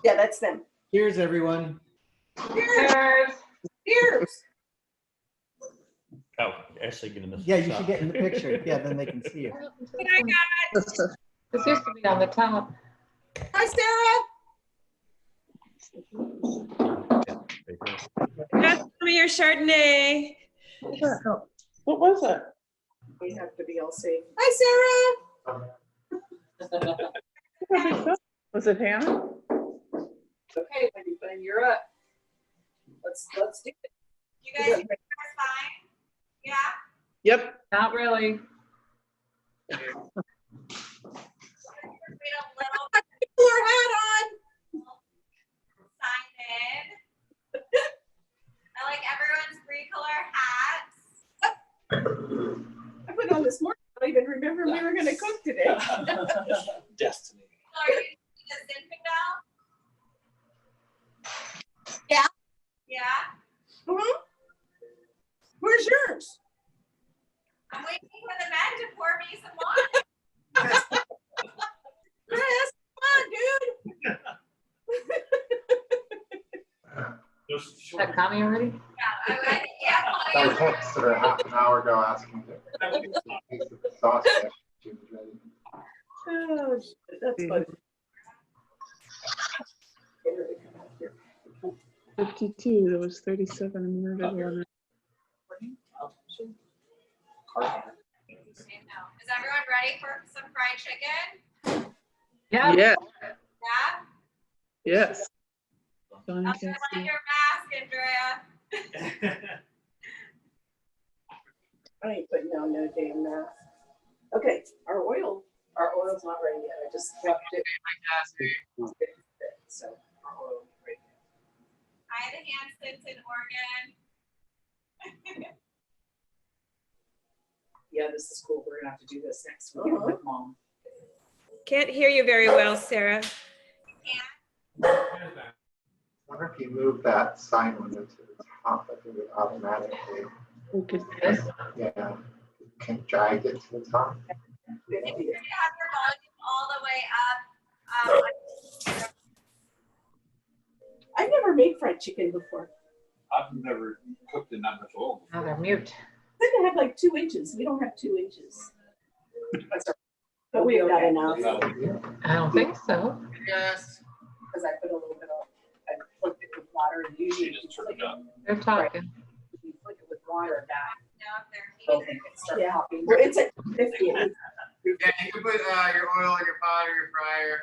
Yeah, that's them. Cheers, everyone. Cheers. Cheers. Oh, Ashley, get in this. Yeah, you should get in the picture. Yeah, then they can see you. Good night, guys. This used to be on the top. Hi, Sarah. That's some of your Chardonnay. What was it? We have to be all safe. Hi, Sarah. Was it Hannah? Okay, when you're up. Let's do it. You guys think that's fine? Yeah? Yep. Not really. Wait a little Pull her hat on. sign in. I like everyone's 3-color hats. I put on this morning. I don't even remember we were going to cook today. Destiny. So are you using a Zinfandel? Yeah. Yeah? Mm-hmm. Where's yours? I'm waiting for the men to pour me some wine. Chris, come on, dude. Is that Connie already? Yeah, I texted her half an hour ago asking if the sauce she was ready. Oh, shit, that's funny. 52, there was 37 a minute ago. Is everyone ready for some fried chicken? Yeah. Yeah. Yeah? Yes. Donnie I'll can't put on see. your mask, Andrea. I ain't putting on no damn mask. Okay, our oil's not ready yet. I just dropped it. So our oil will be ready. I had a hand since in Oregon. Yeah, this is cool. We're gonna have to do this next weekend with Mom. Can't hear you very well, Sarah. I wonder if you move that sign window to the top, I think it automatically, Okay. yeah, can drag it to the top. You have your volume all the way up. I've never made fried chicken before. I've never cooked in that much oil. Oh, they're mute. I think I have like 2 inches. We don't have 2 inches. But we got enough. I don't think so. Yes. Because I put a little bit of, I flicked it with water and usually She just turned it up. They're talking. if you flick it with water, that Now if they're will heating. make it start popping. Well, it's at 50. Yeah, you can put your oil in your pot or your fryer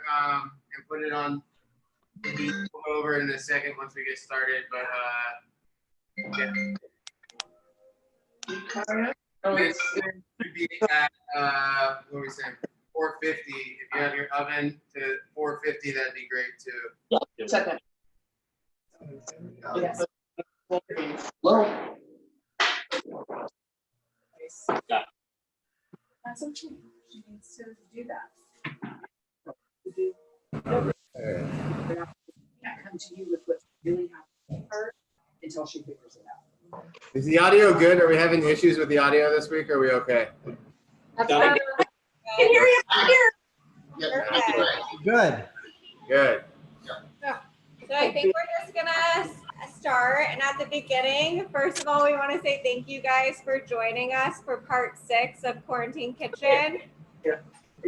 and put it on the heat. We'll go over it in a second once we get started, but yeah. It should be at what are we saying? 450. If you have your oven to 450, that'd be great too. Second. Yes. That's okay. She needs to do that. Can't come to you with what's really happening first until she figures it out. Is the audio good? Are we having issues with the audio this week? Or are we okay? That's Done. better. Can hear you here. Okay. Good. Good. So I think we're just gonna start, and at the beginning, first of all, we want to say thank you guys for joining us for part 6 of Quarantine Kitchen.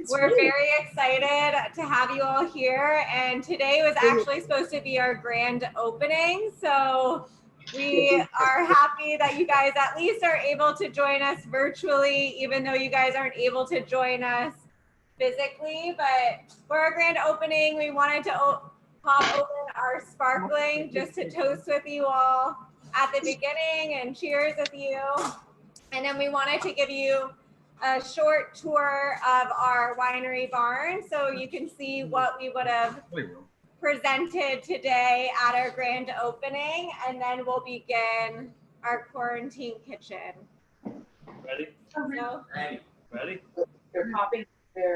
We're very excited to have you all here, and today was actually supposed to be our grand opening, so we are happy that you guys at least are able to join us virtually, even though you guys aren't able to join us physically. But for our grand opening, we wanted to pop open our sparkling just to toast with you all at the beginning and cheers with you. And then we wanted to give you a short tour of our winery barn so you can see what we would have presented today at our grand opening, and then we'll begin our quarantine kitchen. Ready? So, Ready? They're popping their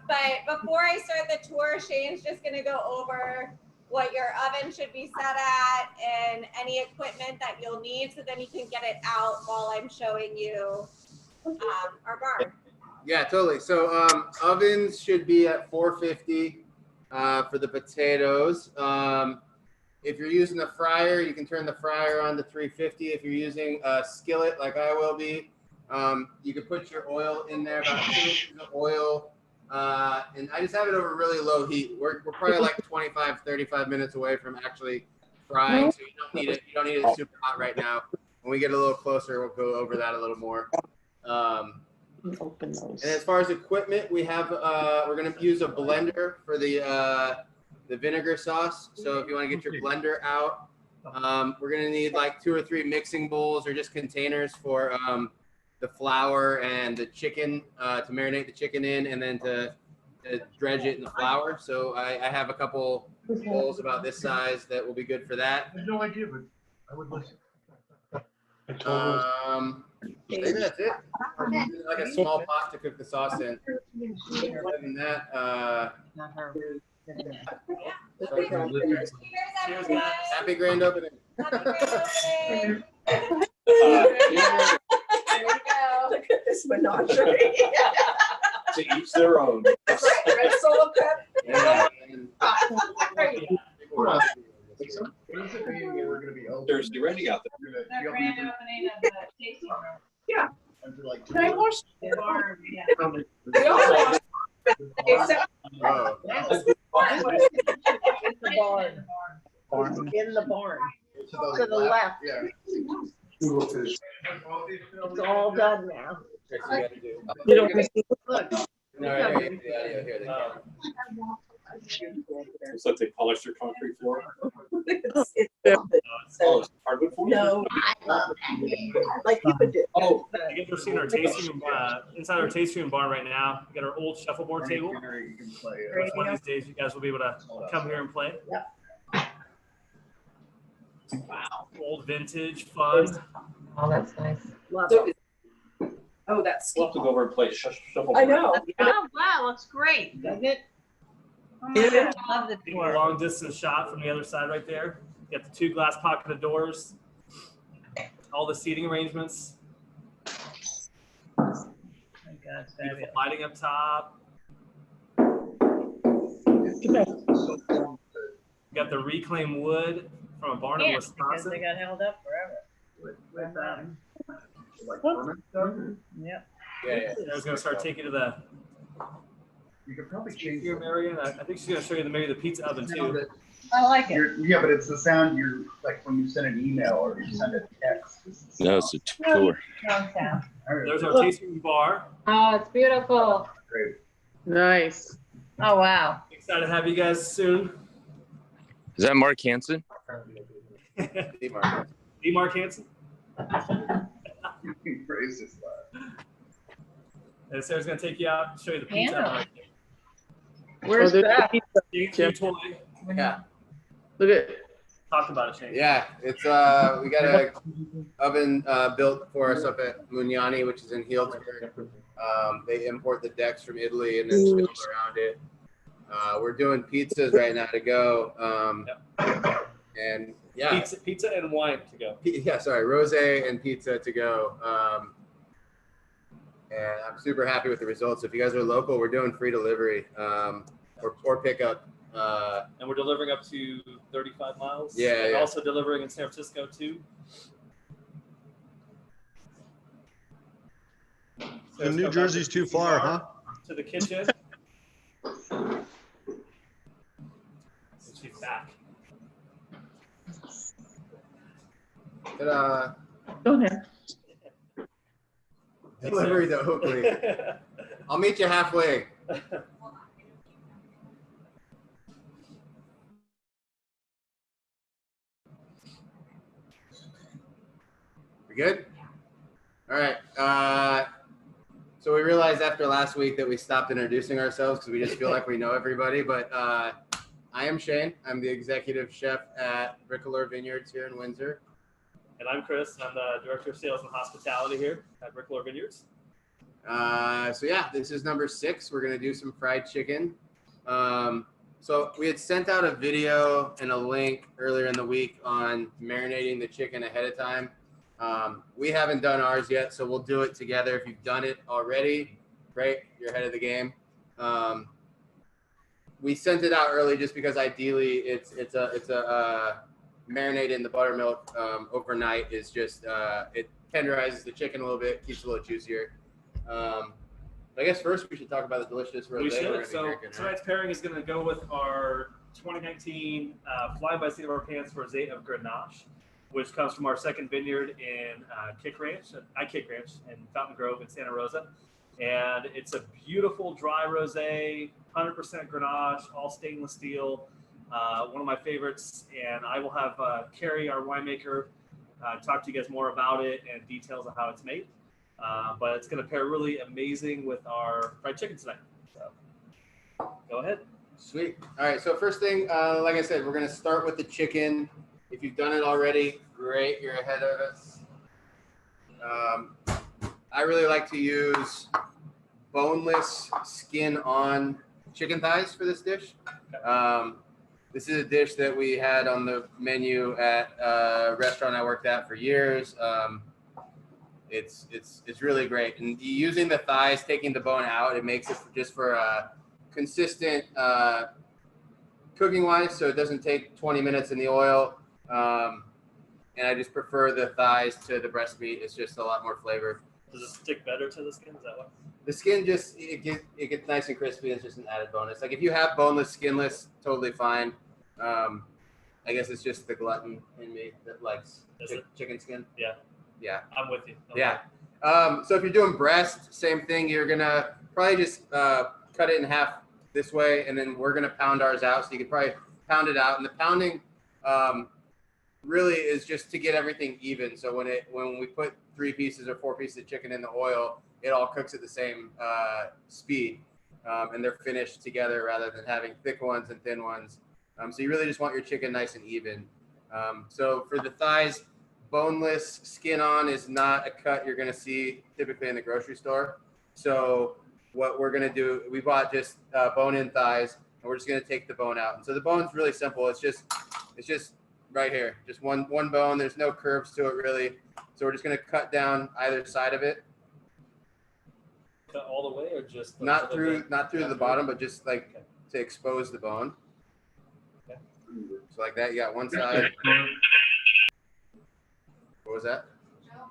but before I start the tour, Shane's just gonna go over what your oven should be set at and any equipment that you'll need, so then you can get it out while I'm showing you our barn. Yeah, totally. So ovens should be at 450 for the potatoes. If you're using the fryer, you can turn the fryer on to 350. If you're using a skillet like I will be, you can put your oil in there, about 2 inches of oil. And I just have it over really low heat. We're probably like 25, 35 minutes away from actually frying. So you don't need it. You don't need it super hot right now. When we get a little closer, we'll go over that a little more. Open those. And as far as equipment, we have we're gonna use a blender for the vinegar sauce. So if you want to get your blender out, we're gonna need like 2 or 3 mixing bowls or just containers for the flour and the chicken to marinate the chicken in, and then to dredge it in the flour. So I have a couple bowls about this size that will be good for that. I have no idea, but I would listen. Maybe that's it. Like a small pot to cook the sauce in. Other than that, Cheers, everyone. happy grand opening. Happy grand opening. There you go. Look at this menagerie. To each their own. That's right. Red Solo Cup. Yeah, We're gonna be open. Thursday ready out there. The grand opening of the tasting room. Yeah. Like Can I wash? The bar, yeah. We all wash. Except oh. the barn. Barn. In the barn. To the left. Yeah. It's all done now. You don't receive Look. No, right here, the audio here. the camera. It's like they polished their concrete floor. It's Oh, so, it's hardwood floor? no, I love that. Like you would do. Oh, You guys are seeing our tasting room, inside our tasting room barn right now. We got our old shuffleboard table. Which one of these days you guys will be able to come here and play. Wow, old vintage, fun. Oh, that's nice. Love it. Oh, that's. we'll have to go over and play shuffleboard. I know. Oh, wow, looks great, doesn't it? Oh my God, I love the Taking a tour. long distance shot from the other side right there. You got the 2 glass pocketed doors, all the seating arrangements, Oh my God, it's beautiful fabulous. lighting up top. You got the reclaimed wood from a barn in Yeah, because Wisconsin. they got held up forever. Yep. Yeah, I was going to start taking you to the You could probably change here, Marion. I think she's going to show you maybe the pizza oven too. I like it. Yeah, but it's the sound you're like when you send an email or you send a text. No, it's a tour. Strong sound. There's our tasting room bar. Oh, it's beautiful. Great. Nice. Oh, wow. Excited to have you guys soon. Is that Mark Hansen? D. Mark. D. Mark Hansen. You praised this lad. And Sarah's going to take you out, show you the pizza Yeah. oven right there. Where's that? You told me. Yeah. Look at, Talked about it, Shane. Yeah, it's we got a oven built for us up at Mugnani, which is in Healdsburg. They import the decks from Italy and then build around it. We're doing pizzas right now to go. And yeah, Pizza and wine to go. yeah, sorry, rosé and pizza to go. And I'm super happy with the results. If you guys are local, we're doing free delivery or pickup. And we're delivering up to 35 miles. Yeah, And yeah. also delivering in San Francisco too. So New Jersey's too far, huh? To the kitchen. And she's back. Ta-da. go ahead. Delivery to Oakley. I'll meet you halfway. We good? All right. So we realized after last week that we stopped introducing ourselves because we just feel like we know everybody. But I am Shane. I'm the executive chef at Bricoleur Vineyards here in Windsor. And I'm Chris. I'm the Director of Sales and Hospitality here at Bricoleur Vineyards. So yeah, this is number 6. We're gonna do some fried chicken. So we had sent out a video and a link earlier in the week on marinating the chicken ahead of time. We haven't done ours yet, so we'll do it together. If you've done it already, great. You're ahead of the game. We sent it out early just because ideally it's a marinated in the buttermilk overnight is just it tenderizes the chicken a little bit, keeps it a little juicier. I guess first we should talk about the delicious rosé. We should. we're gonna be So drinking, right? tonight's pairing is going to go with our 2019 Fly by Seat of Our Pants Rosé of Grenache, which comes from our second vineyard in Kick Ranch in Fountain Grove in Santa Rosa. And it's a beautiful dry rosé, 100% Grenache, all stainless steel. One of my favorites. And I will have Carrie, our winemaker, talk to you guys more about it and details of how it's made. But it's going to pair really amazing with our fried chicken tonight. So go ahead. Sweet. All right. So first thing, like I said, we're going to start with the chicken. If you've done it already, great. You're ahead of us. I really like to use boneless skin on chicken thighs for this dish. This is a dish that we had on the menu at a restaurant I worked at for years. It's really great. And using the thighs, taking the bone out, it makes it just for a consistent cooking wise, so it doesn't take 20 minutes in the oil. And I just prefer the thighs to the breast meat. It's just a lot more flavor. Does it stick better to the skin? Is that what? The skin just it gets nice and crispy. It's just an added bonus. Like if you have boneless, skinless, totally fine. I guess it's just the glutton in me that likes chicken skin. Yeah. Yeah. I'm with you. Yeah. So if you're doing breast, same thing. You're gonna probably just cut it in half this way, and then we're gonna pound ours out. So you can probably pound it out, and the pounding really is just to get everything even. So when we put 3 pieces or 4 pieces of chicken in the oil, it all cooks at the same speed, and they're finished together rather than having thick ones and thin ones. So you really just want your chicken nice and even. So for the thighs, boneless skin on is not a cut you're going to see typically in the grocery store. So what we're going to do, we bought just bone-in thighs, and we're just going to take the bone out. And so the bone's really simple. It's just right here, just one bone. There's no curves to it really. So we're just going to cut down either side of it. Cut all the way, or just not through the bottom, but just like to expose the bone. Okay. So like that, you got one side. What was that? Joe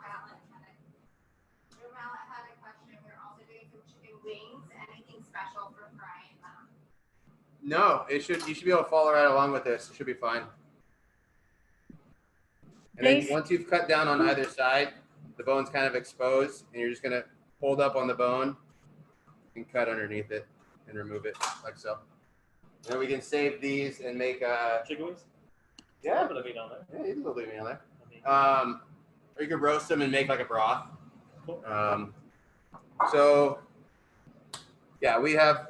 Mallet had a question. We're also doing some chicken wings. Anything special for frying them? No, you should be able to follow right along with this. It should be fine. And then once you've cut down on either side, the bone's kind of exposed, and you're just gonna hold up on the bone and cut underneath it and remove it like so. And then we can save these and make chicken wings. Yeah, a bit of meat on there. Yeah, you can a little bit of meat on there. Or you could roast them and make like a broth. Cool. So yeah, we have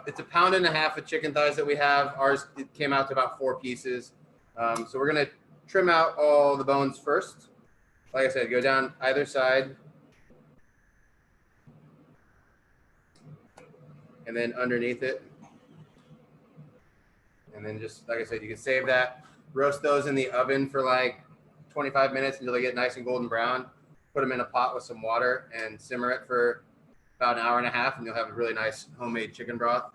it's 1.5 pounds of chicken thighs that we have. Ours it came out to about 4 pieces. So we're gonna trim out all the bones first. Like I said, go down either side. And then underneath it. And then just, like I said, you can save that. Roast those in the oven for like 25 minutes until they get nice and golden brown. Put them in a pot with some water and simmer it for about 1.5 hours, and you'll have a really nice homemade chicken broth.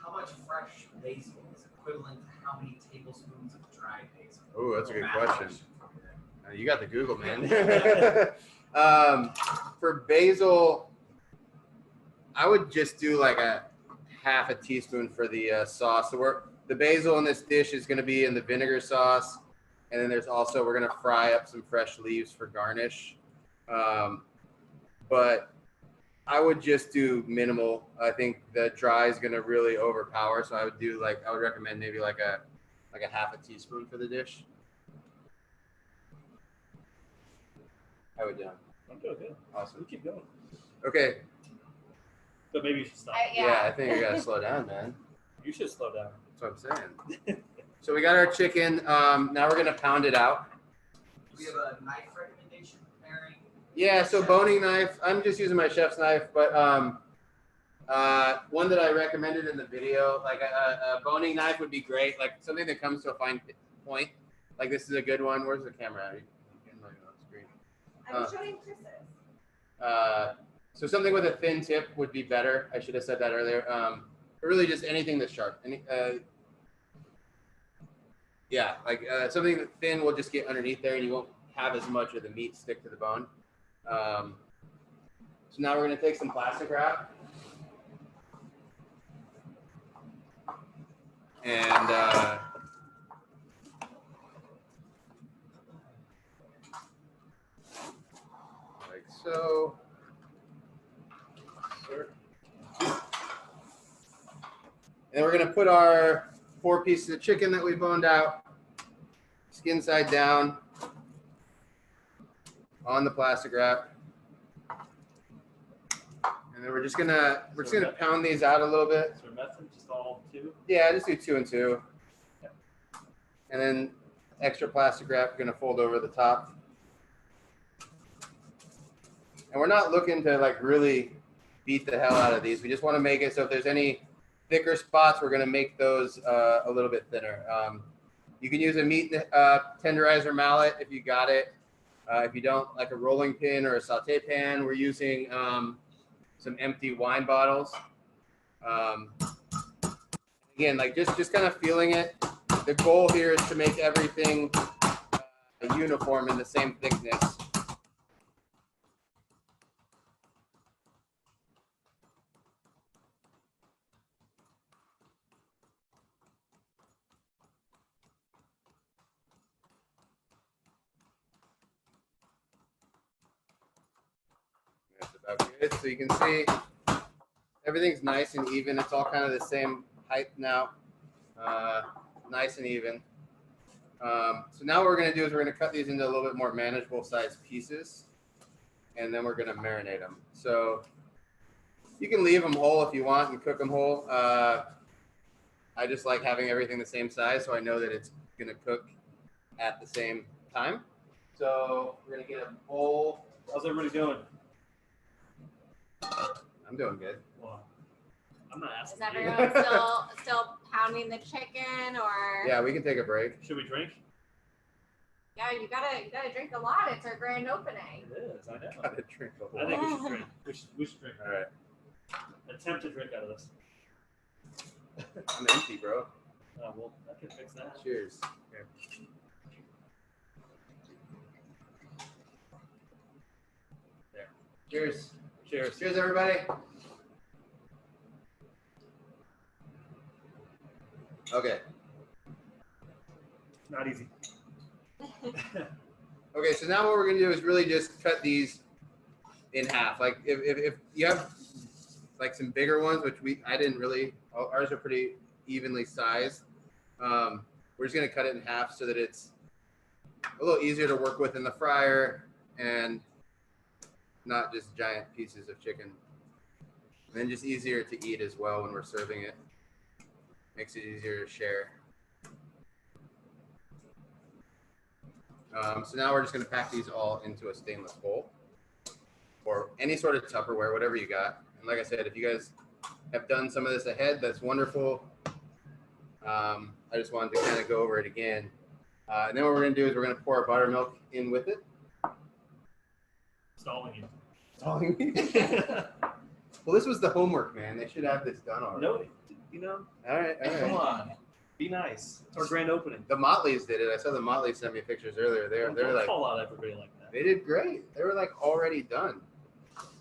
How much fresh basil is equivalent to how many tablespoons of dried basil? Oh, that's a good question. You got the Google, man. For basil, I would just do like a 1/2 teaspoon for the sauce. So the basil in this dish is going to be in the vinegar sauce, and then there's also we're going to fry up some fresh leaves for garnish. But I would just do minimal. I think the dry is going to really overpower, so I would recommend maybe like a 1/2 teaspoon for the dish. How we doing? I'm doing good. Awesome. We keep going. Okay. But maybe you should stop. Yeah, I think you gotta slow down, man. You should slow down. That's what I'm saying. So we got our chicken. Now we're gonna pound it out. Do we have a knife recommendation pairing? Yeah, so boning knife. I'm just using my chef's knife, but One that I recommended in the video, like a boning knife would be great. Like something that comes to a fine point. Like this is a good one. Where's the camera at? On screen. I'm showing Chris's. So something with a thin tip would be better. I should have said that earlier. But really just anything that's sharp. Yeah, like something that thin will just get underneath there and you won't have as much of the meat stick to the bone. So now we're gonna take some plastic wrap. And like so. And then we're gonna put our 4 pieces of chicken that we boned out, skin side down, on the plastic wrap. And then we're just gonna pound these out a little bit. So method, just all 2? Yeah, just do 2 and 2. And then extra plastic wrap, we're gonna fold over the top. And we're not looking to like really beat the hell out of these. We just want to make it so if there's any thicker spots, we're gonna make those a little bit thinner. You can use a meat tenderizer mallet if you got it. If you don't, like a rolling pin or a saute pan, we're using some empty wine bottles. Again, like just kind of feeling it. The goal here is to make everything uniform in the same thickness. That's about good. So you can see everything's nice and even. It's all kind of the same height now. Nice and even. So now what we're going to do is we're going to cut these into a little bit more manageable sized pieces. And then we're going to marinate them. So you can leave them whole if you want and cook them whole. I just like having everything the same size so I know that it's going to cook at the same time. So we're going to get a bowl. How's everybody doing? I'm doing good. Well, I'm not Is asking you. everyone still pounding the chicken or? Yeah, we can take a break. Should we drink? Yeah, you gotta drink a lot. It's our grand opening. It is, I know. Gotta drink a whole I think we lot. should drink. We should drink. All right. Attempt to drink out of this. I'm empty, bro. Well, I can fix that. Cheers. Here. There. Cheers. Cheers. Cheers, everybody. Okay. Not easy. Okay, so now what we're gonna do is really just cut these in half. Like if you have like some bigger ones, which I didn't really, ours are pretty evenly sized. We're just gonna cut it in half so that it's a little easier to work with in the fryer and not just giant pieces of chicken. And then just easier to eat as well when we're serving it. Makes it easier to share. So now we're just gonna pack these all into a stainless bowl or any sort of Tupperware, whatever you got. And like I said, if you guys have done some of this ahead, that's wonderful. I just wanted to kind of go over it again. And then what we're gonna do is we're gonna pour our buttermilk in with it. Stalling you. Stalling me? Well, this was the homework, man. They should have this done already. No, you know. All right. Come on. Be nice. It's our grand opening. The Motleys did it. I saw the Motleys sent me pictures earlier. They're Don't like, call out everybody like that. they did great. They were like already done.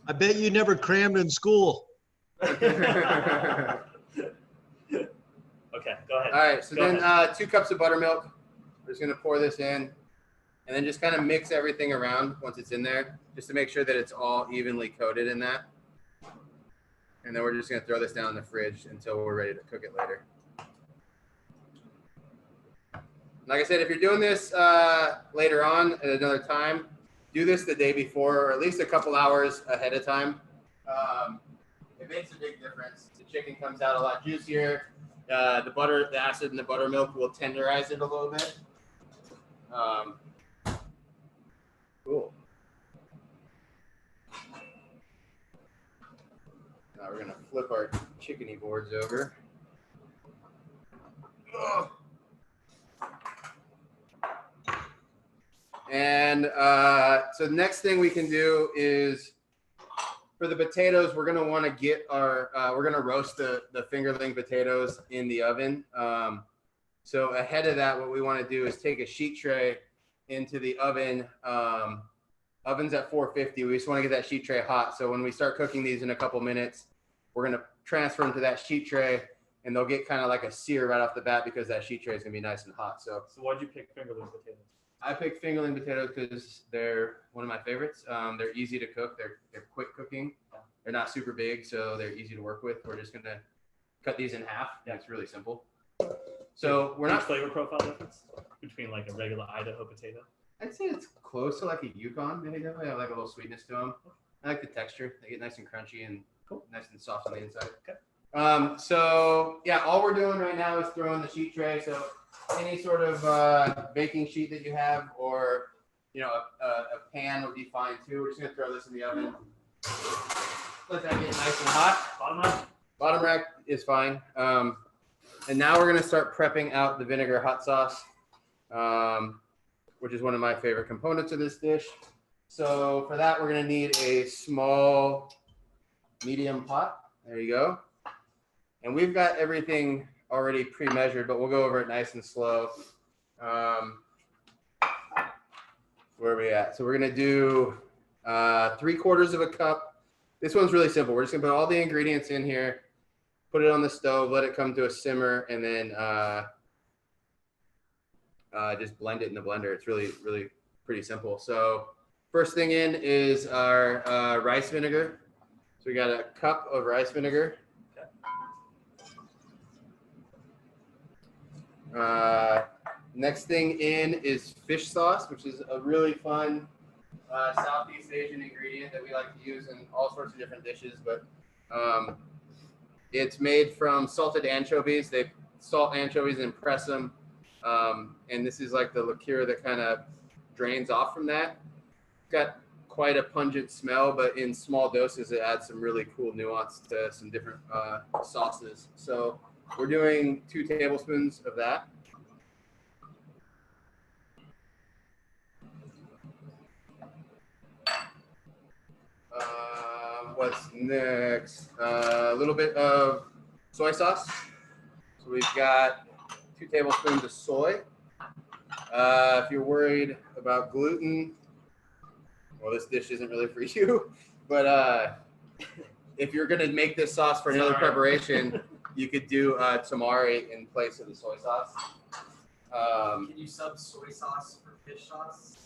I bet you never crammed in school. Okay, go ahead. All right, so Go then ahead. 2 cups of buttermilk. We're just gonna pour this in and then just kind of mix everything around once it's in there, just to make sure that it's all evenly coated in that. And then we're just gonna throw this down in the fridge until we're ready to cook it later. Like I said, if you're doing this later on at another time, do this the day before or at least a couple hours ahead of time. It makes a big difference. The chicken comes out a lot juicier. The butter, the acid in the buttermilk will tenderize it a little bit. Cool. We're gonna flip our chickeny boards over. Ugh. And so the next thing we can do is for the potatoes, we're gonna want to get our we're gonna roast the fingerling potatoes in the oven. So ahead of that, what we want to do is take a sheet tray into the oven. Oven's at 450. We just want to get that sheet tray hot. So when we start cooking these in a couple minutes, we're gonna transfer them to that sheet tray, and they'll get kind of like a sear right off the bat because that sheet tray is gonna be nice and hot. So why'd you pick fingerling potatoes? I picked fingerling potatoes because they're one of my favorites. They're easy to cook. They're quick cooking. They're not super big, so they're easy to work with. We're just gonna cut these in half. Yeah, it's really simple. So we're not flavor profile difference between like a regular Idaho potato. I'd say it's close to like a Yukon. Maybe they have like a little sweetness to them. I like the texture. They get nice and crunchy and nice and soft on the inside. Okay. So yeah, all we're doing right now is throwing the sheet tray. So any sort of baking sheet that you have, or a pan would be fine too. We're just gonna throw this in the oven. Let that get nice and hot. Bottom rack. Bottom rack is fine. And now we're gonna start prepping out the vinegar hot sauce, which is one of my favorite components of this dish. So for that, we're gonna need a small, medium pot. There you go. And we've got everything already pre-measured, but we'll go over it nice and slow. Where are we at? So we're gonna do 3/4 of a cup. This one's really simple. We're just gonna put all the ingredients in here, put it on the stove, let it come to a simmer, and then just blend it in the blender. It's really, really pretty simple. So first thing in is our rice vinegar. So we got a cup of rice vinegar. Next thing in is fish sauce, which is a really fun Southeast Asian ingredient that we like to use in all sorts of different dishes. But it's made from salted anchovies. They salt anchovies and press them. And this is like the liqueur that kind of drains off from that. It's got quite a pungent smell, but in small doses, it adds some really cool nuance to some different sauces. So we're doing 2 tablespoons of that. What's next? A little bit of soy sauce. So we've got 2 tablespoons of soy. If you're worried about gluten, well, this dish isn't really for you, but if you're gonna make this sauce for another preparation, you could do tamari in place of the soy sauce. Can you sub soy sauce for fish sauce?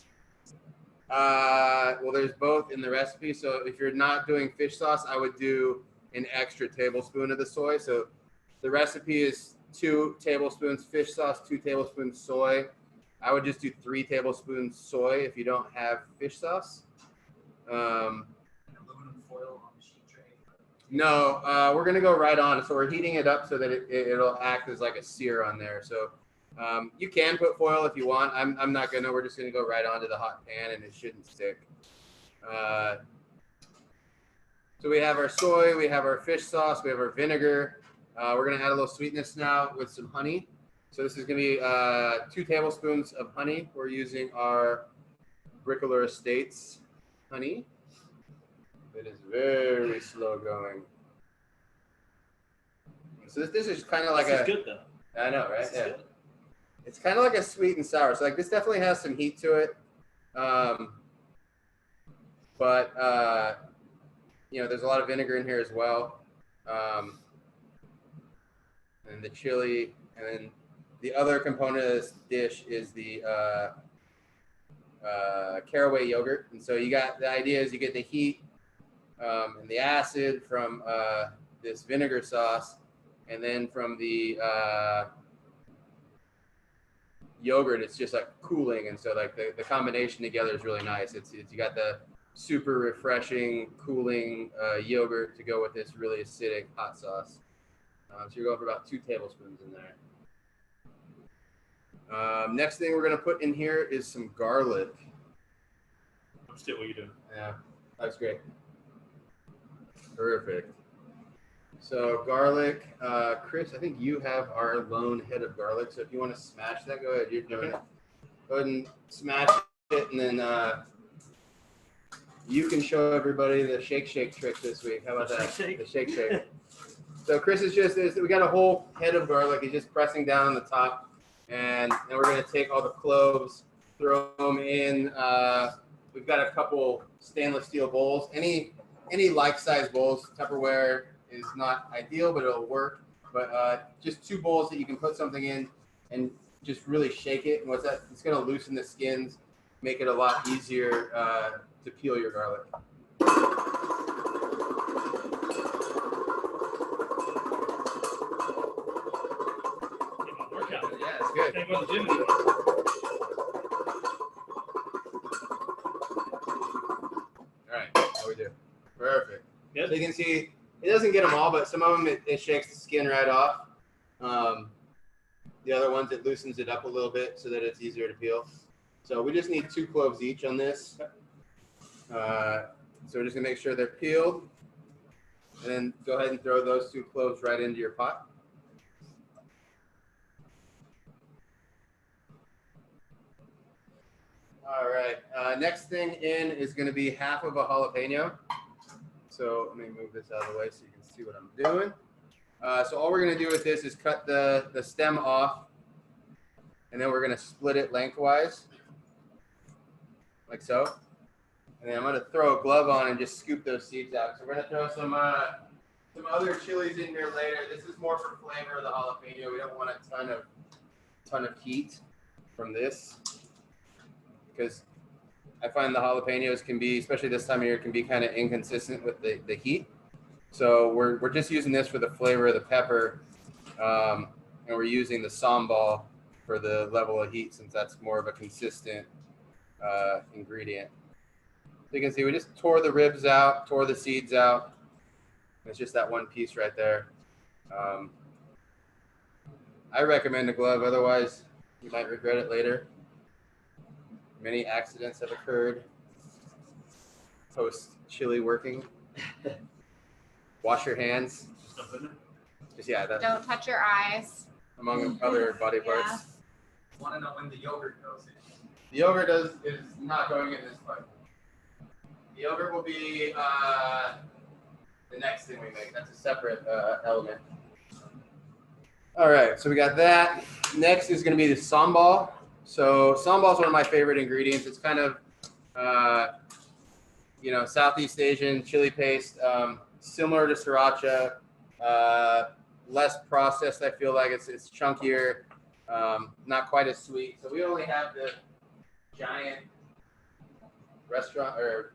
Well, there's both in the recipe. So if you're not doing fish sauce, I would do an extra tablespoon of the soy. So the recipe is 2 tablespoons fish sauce, 2 tablespoons soy. I would just do 3 tablespoons soy if you don't have fish sauce. Aluminum foil on the sheet tray. No, we're gonna go right on. So we're heating it up so that it'll act as like a sear on there. So you can put foil if you want. I'm not gonna. We're just gonna go right onto the hot pan, and it shouldn't stick. So we have our soy, we have our fish sauce, we have our vinegar. We're gonna add a little sweetness now with some honey. So this is gonna be 2 tablespoons of honey. We're using our Brickler Estates honey. It is very slow going. So this is kind of like This is good though. I know, right? This is Yeah. good. It's kind of like a sweet and sour. So like this definitely has some heat to it. But there's a lot of vinegar in here as well. And the chili, and then the other component of this dish is the Caraway Yogurt. And so you got, the idea is you get the heat and the acid from this vinegar sauce, and then from the yogurt, it's just like cooling. And so like the combination together is really nice. It's you got the super refreshing, cooling yogurt to go with this really acidic hot sauce. So you're going for about 2 tablespoons in there. Next thing we're gonna put in here is some garlic. Understand what you're doing. Yeah, that's great. Perfect. So garlic, Chris, I think you have our lone head of garlic. So if you want to smash that, go ahead. You're doing it. Go ahead and smash it, and then you can show everybody the shake trick this week. How about that? The shake. So Chris is we got a whole head of garlic. He's just pressing down on the top, and then we're gonna take all the cloves, throw them in. We've got a couple stainless steel bowls. Any like-size bowls. Tupperware is not ideal, but it'll work. But just 2 bowls that you can put something in and just really shake it. And what's that? It's gonna loosen the skins, make it a lot easier to peel your garlic. Yeah, it's good. All right, how we do? Perfect. Good. So you can see it doesn't get them all, but some of them it shakes the skin right off. The other ones it loosens it up a little bit so that it's easier to peel. So we just need 2 cloves each on this. So we're just gonna make sure they're peeled, and then go ahead and throw those 2 cloves right into your pot. All right, next thing in is gonna be half of a jalapeno. So let me move this out of the way so you can see what I'm doing. So all we're gonna do with this is cut the stem off, and then we're gonna split it lengthwise, like so. And then I'm gonna throw a glove on and just scoop those seeds out. So we're gonna throw some other chilies in here later. This is more for flavor of the jalapeno. We don't want a ton of heat from this, because I find the jalapenos can be, especially this time of year, can be kind of inconsistent with the heat. So we're just using this for the flavor of the pepper, and we're using the sambal for the level of heat, since that's more of a consistent ingredient. So you can see we just tore the ribs out, tore the seeds out. It's just that one piece right there. I recommend a glove, otherwise you might regret it later. Many accidents have occurred post chili working. Wash your hands. Don't touch your eyes. Among other body parts. Yeah. Want to know when the yogurt goes in? The yogurt is not going in this part. The yogurt will be the next thing we make. That's a separate element. All right, so we got that. Next is going to be the sambal. So sambal is one of my favorite ingredients. It's kind of, Southeast Asian chili paste, similar to sriracha, less processed. I feel like it's chunkier, not quite as sweet. So we only have the giant restaurant or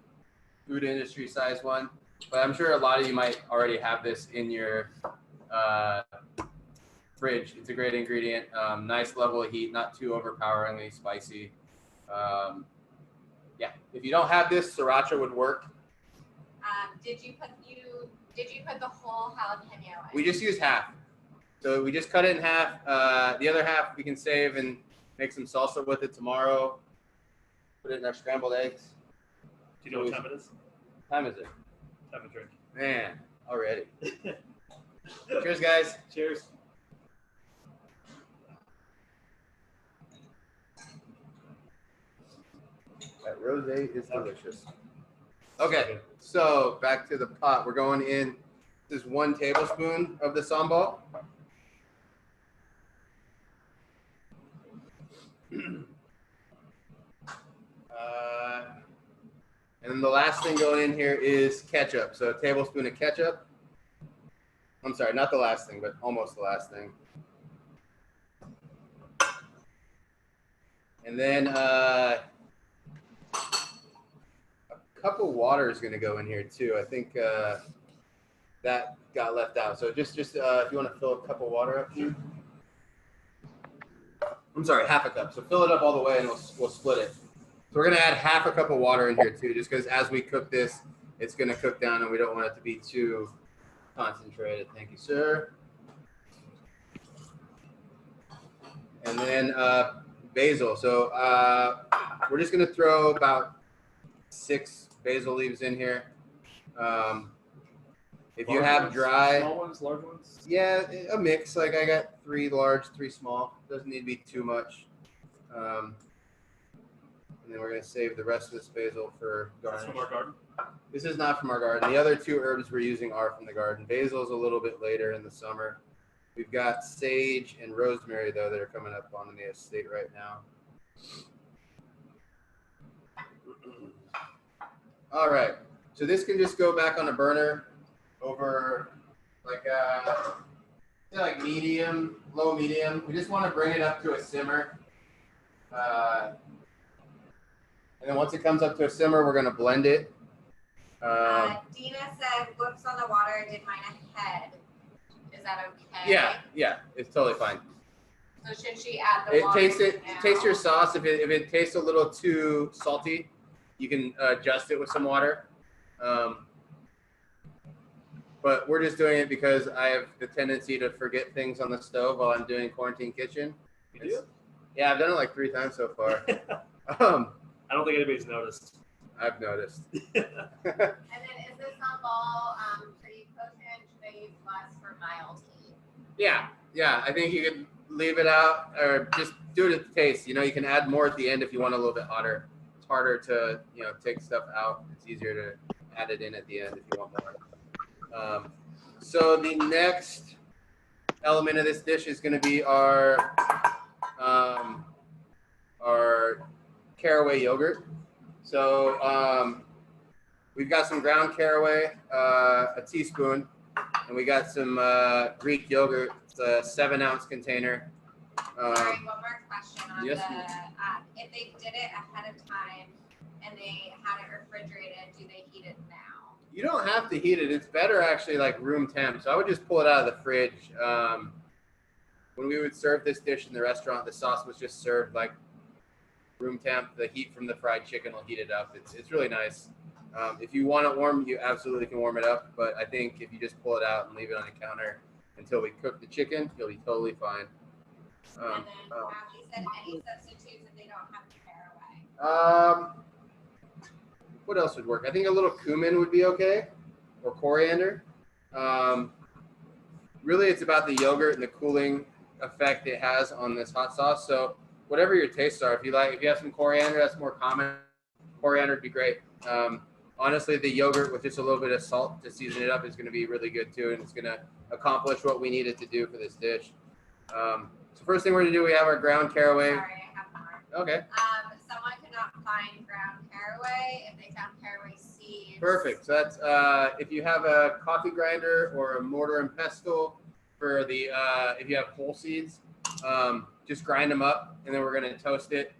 food industry size one, but I'm sure a lot of you might already have this in your fridge. It's a great ingredient. Nice level of heat, not too overpoweringly spicy. Yeah, if you don't have this, sriracha would work. Did you put the whole jalapeno in? We just use half. So we just cut it in half. The other half we can save and make some salsa with it tomorrow. Put it in our scrambled eggs. Do you know what time it is? Time is it? Time to drink. Man, already. Cheers, guys. Cheers. That rosé is delicious. Okay, so back to the pot. We're going in. This is 1 tablespoon of the sambal. And then the last thing going in here is ketchup. So a tablespoon of ketchup. I'm sorry, not the last thing, but almost the last thing. And then a cup of water is going to go in here too. I think that got left out. So just if you want to fill a cup of water up here. I'm sorry, half a cup. So fill it up all the way and we'll split it. So we're going to add half a cup of water in here too, just because as we cook this, it's going to cook down and we don't want it to be too concentrated. Thank you, sir. And then basil. So we're just going to throw about 6 basil leaves in here. If you Large have ones, dry, small ones, large ones. yeah, a mix. Like I got 3 large, 3 small. Doesn't need to be too much. And then we're gonna save the rest of this basil for garnish. That's from our garden. This is not from our garden. The other 2 herbs we're using are from the garden. Basil is a little bit later in the summer. We've got sage and rosemary though that are coming up on the estate right now. All right, so this can just go back on a burner over like say like medium, low medium. We just want to bring it up to a simmer. And then once it comes up to a simmer, we're gonna blend it. Dina said, whoops on the water, did mine ahead. Is that okay? Yeah, it's totally fine. So should she add the water now? Taste your sauce. If it tastes a little too salty, you can adjust it with some water. But we're just doing it because I have the tendency to forget things on the stove while I'm doing quarantine kitchen. You do? Yeah, I've done it like 3 times so far. I don't think anybody's noticed. I've noticed. And then is this sambal pretty potent? Should I use less for mild heat? Yeah. I think you could leave it out or just do it at the taste. You know, you can add more at the end if you want a little bit hotter. It's harder to, take stuff out. It's easier to add it in at the end if you want more. So the next element of this dish is going to be our caraway yogurt. So we've got some ground caraway, a teaspoon, and we got some Greek yogurt. It's a 7-ounce container. Sorry, one more question on yes, if they did it ahead of time and they had it refrigerated, do they heat it now? You don't have to heat it. It's better actually like room temp. So I would just pull it out of the fridge. When we would serve this dish in the restaurant, the sauce was just served like room temp. The heat from the fried chicken will heat it up. It's really nice. If you want it warm, you absolutely can warm it up. But I think if you just pull it out and leave it on the counter until we cook the chicken, you'll be totally fine. And then Ashley said any substitutes if they don't have caraway. What else would work? I think a little cumin would be okay, or coriander. Really, it's about the yogurt and the cooling effect it has on this hot sauce. So whatever your tastes are, if you have some coriander, that's more common. Coriander would be great. Honestly, the yogurt with just a little bit of salt to season it up is going to be really good too, and it's going to accomplish what we need it to do for this dish. So first thing we're going to do, we have our ground caraway. Sorry, I have more. Okay. Someone could not find ground caraway if they found caraway seeds. Perfect. So that's if you have a coffee grinder or a mortar and pestle for the if you have whole seeds, just grind them up, and then we're going to toast it.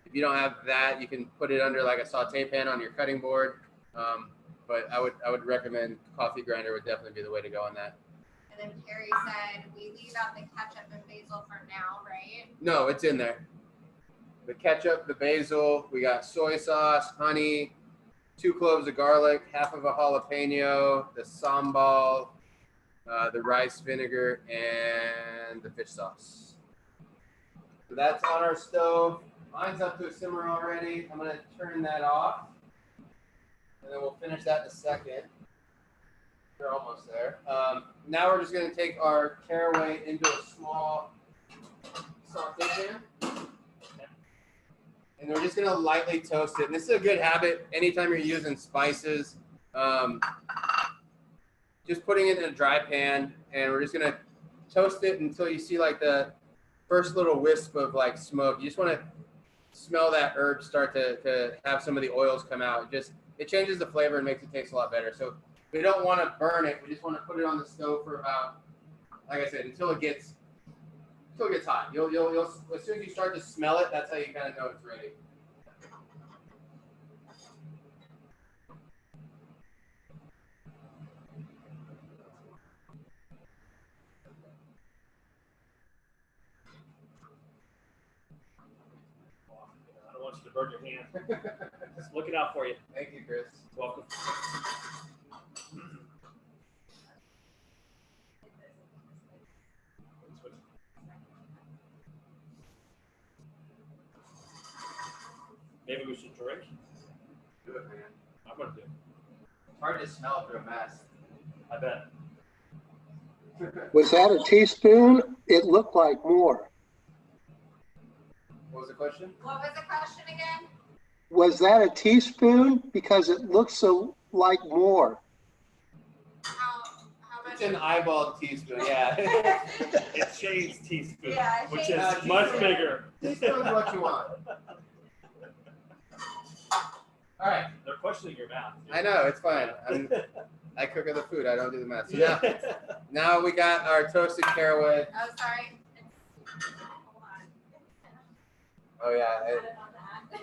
If you don't have that, you can put it under like a saute pan on your cutting board. But I would recommend coffee grinder would definitely be the way to go on that. And then Carrie said we leave out the ketchup and basil for now, right? No, it's in there. The ketchup, the basil, we got soy sauce, honey, 2 cloves of garlic, half of a jalapeno, the sambal, the rice vinegar, and the fish sauce. So that's on our stove. Mine's up to a simmer already. I'm going to turn that off, and then we'll finish that in a second. We're almost there. Now we're just going to take our caraway into a small saute pan. And we're just going to lightly toast it. And this is a good habit anytime you're using spices. Just putting it in a dry pan, and we're just going to toast it until you see like the first little wisp of like smoke. You just want to smell that herb start to have some of the oils come out. It changes the flavor and makes it taste a lot better. So we don't want to burn it. We just want to put it on the stove for about, like I said, until it gets hot. You'll as soon as you start to smell it, that's how you kind of know it's ready. I don't want you to burn your hand. Just looking out for you. Thank you, Chris. Welcome. Maybe we should drink. Do it, man. I'm gonna do it. hard to smell through a mask. I bet. Was that a teaspoon? It looked like more. What was the question? What was the question again? Was that a teaspoon? Because it looks so like more. How much? It's an eyeball teaspoon, yeah. It's Shane's teaspoon, Yeah, which Shane's is teaspoon. much bigger. Teaspoon's what you want. All right. They're questioning your math. I know, it's fine. I cook other food. I don't do the math. So now we got our toasted caraway. Oh, sorry. Hold on. Oh, yeah. Got it on that.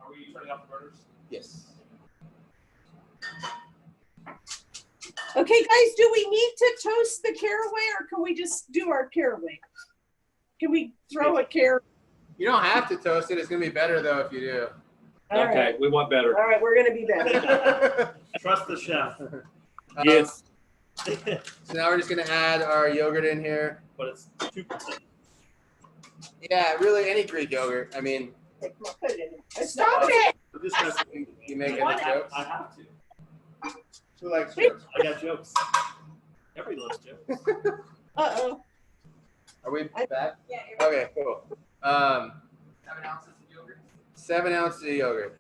Are we turning off the burners? Yes. Okay, guys, do we need to toast the caraway or can we just do our caraway? Can we throw a caraway? You don't have to toast it. It's going to be better, though, if you do. All Okay, right. we want better. All right, we're gonna be better. Trust the chef. Yes. So now we're just going to add our yogurt in here. But it's 2%. Yeah, really, any Greek yogurt. I mean, Put it in. Stop it! This has you make any I jokes? have to. Who likes jokes? I got jokes. Everybody loves jokes. Uh-oh. Are we back? Yeah, you're Okay, cool. 7 ounces of yogurt. 7 ounces of yogurt.